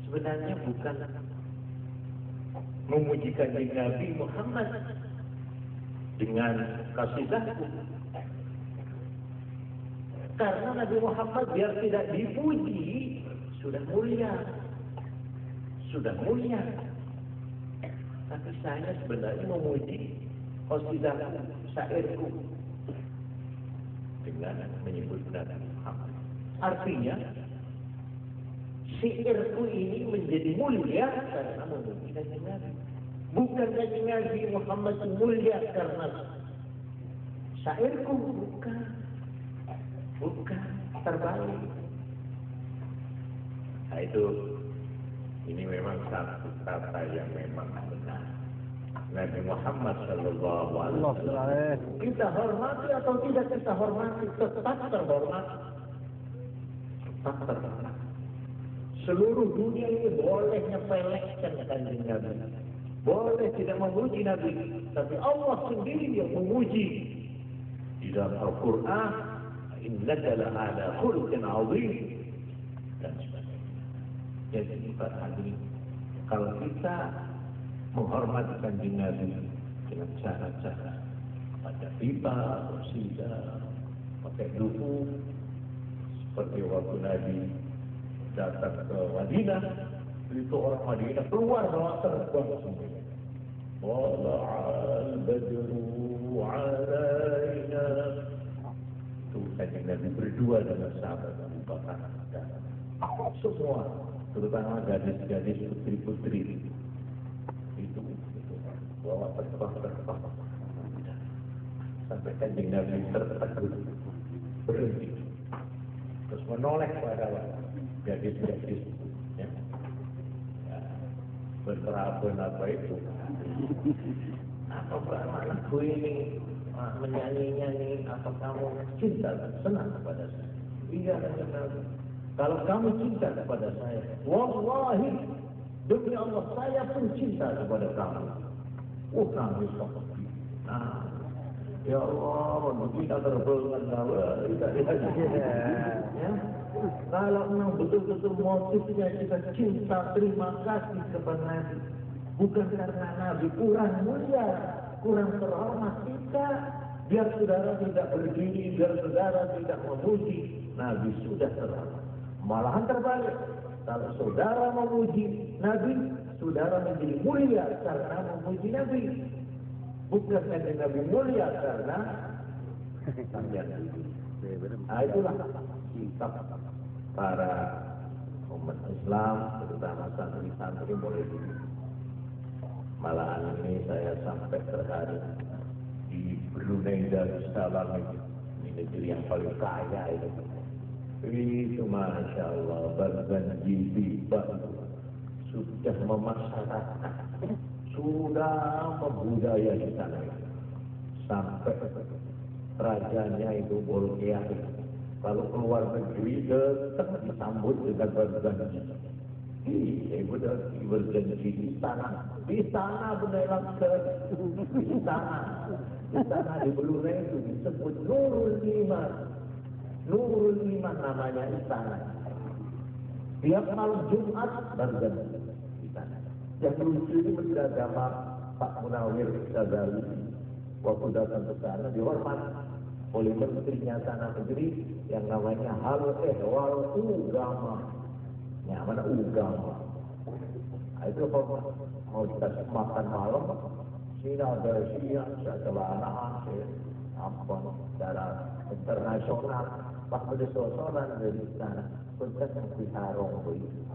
sebenarnya bukan memuji Kanjeng Nabi Muhammad dengan kasidahku, karena Nabi Muhammad biar tidak dipuji sudah mulia. Tapi saya sebenarnya memuji qasidahku, syairku dengan menyebut Nabi Muhammad. Artinya syairku ini menjadi mulia karena memuji Kanjeng Nabi. Bukan Kanjeng Nabi Muhammad mulia karena syairku, bukan terbalik. Nah itu, ini memang satu kata yang memang benar. Nabi Muhammad sallallahu alaihi wasallam kita hormati atau tidak kita hormati, tetap terhormat. Seluruh dunia ini boleh nyepelekkan Kanjeng Nabi, boleh tidak memuji Nabi, tapi Allah sendiri yang memuji di dalam Al-Quran, innaka la'ala khuluqin 'azim dan sebagainya. Jadi para hadirin, kalau kita menghormati Kanjeng Nabi, dengan cara-cara ada pipa, sida, pakai duku, seperti waktu Nabi datang ke Madinah, itu orang Madinah keluar bawa terbang semuanya. Wala'al badru alaina. Itu Kanjeng Nabi berdua dengan sahabat Abu Bakar dan semua, terutama gadis-gadis putri-putri itu bawa terbang sampai Kanjeng Nabi tertegun berhenti terus menoleh pada gadis-gadis ya. Berterabun apa itu apa anakku ini menyanyi-nyanyi, apa kamu cinta dan senang kepada saya? Iya, kalau kamu cinta kepada saya, wallahi demi Allah saya pun cinta kepada kamu. Nangis kok. Nah, ya Allah, kita terbelenggan ya. Kalau memang betul-betul motifnya kita cinta, terima kasih kepada Nabi, bukan karena Nabi kurang mulia, kurang terhormat kita, biar saudara tidak berdiri, biar saudara tidak memuji, Nabi sudah terhormat. Malahan terbalik, kalau saudara memuji Nabi, saudara menjadi mulia karena memuji Nabi, bukan karena Nabi mulia karena sambil. Nah, itulah sikap para umat Islam, terutama santri-santri mulai dulu. Malahan ini saya sampai terharu di Brunei Darussalam, ini negeri yang paling kaya itu Masya Allah, berjanji tiba sudah memasyarakat, sudah membudaya di sana sampai rajanya itu Bolkiah kalau keluar negeri tetap disambut dengan berjanji. Iya, berjanji di sana beneran di sana di Brunei itu disebut Nurul Iman namanya istana. Tiap malam Jumat berjanji di sana. Yang lucu ini Menteri Agama Pak Munawir Ghazali waktu datang ke sana dihormat oleh menterinya tanah negeri yang namanya Hal-Ehwal Ugama. Ya, mana Ugama? Itu hormat. Mau dikasih makan malam, sini ada siang, celana, apa, secara internasional, pas bersosoran dari sana, berkat yang diharong begitu.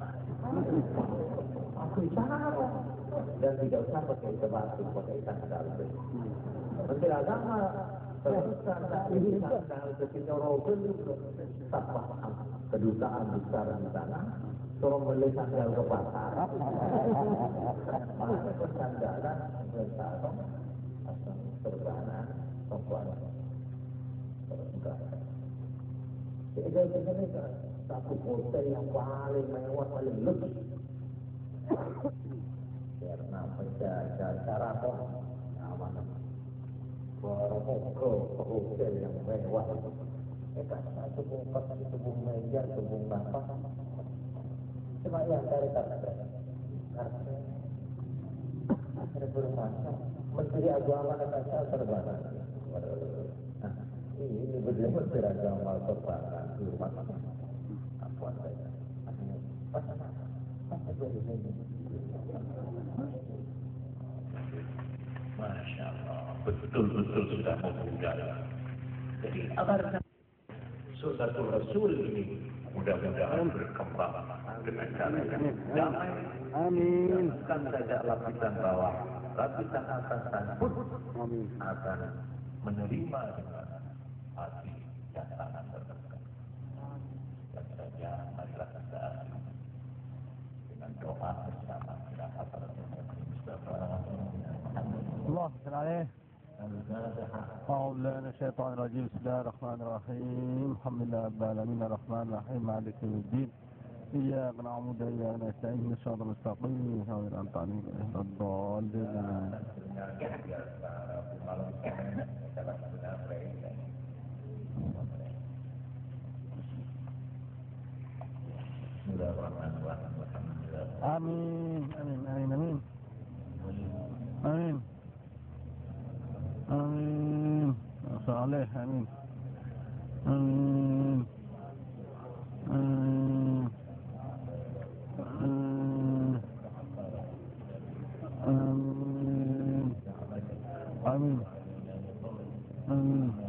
Aku diharong dan tidak usah pakai batu, pakai sandal. Menteri Agama terus sandal ini sandal ketika rogen tanpa kedutaan besar di sana. Suruh beli sandal ke pasar, mana persandalan, bertarung, asal terbanan, sopan, terbuka. Jadi ini satu hotel yang paling mewah, paling luxus. Karena cara kok, mana hotel yang mewah. Satu bungkus, satu bung meja, satu bung nafas. Cuma yang dari kata karena ada bermasa Menteri Agama kata saya terbatas. Nah, ini benar Menteri Agama terbatas di rumah apa saja. Masya Allah, betul-betul sudah membudaya. Jadi apa Sunnatul Rasul ini mudah-mudahan berkembang dengan cara yang damai. Amin. Bukan saja lapisan bawah, lapisan atasan pun akan menerima dengan hati dan tangan terbuka. Dan saja marilah kita dengan doa bersama kita Allah alaihi. أعوذ بالله من الشيطان الرجيم بسم الله الرحمن الرحيم الحمد لله رب العالمين الرحمن الرحيم مالك يوم الدين إياك نعبد وإياك نستعين اهدنا الصراط المستقيم غير المغضوب عليهم ولا الضالين آمين آمين آمين آمين آمين عليه آمين آمين آمين آمين آمين آمين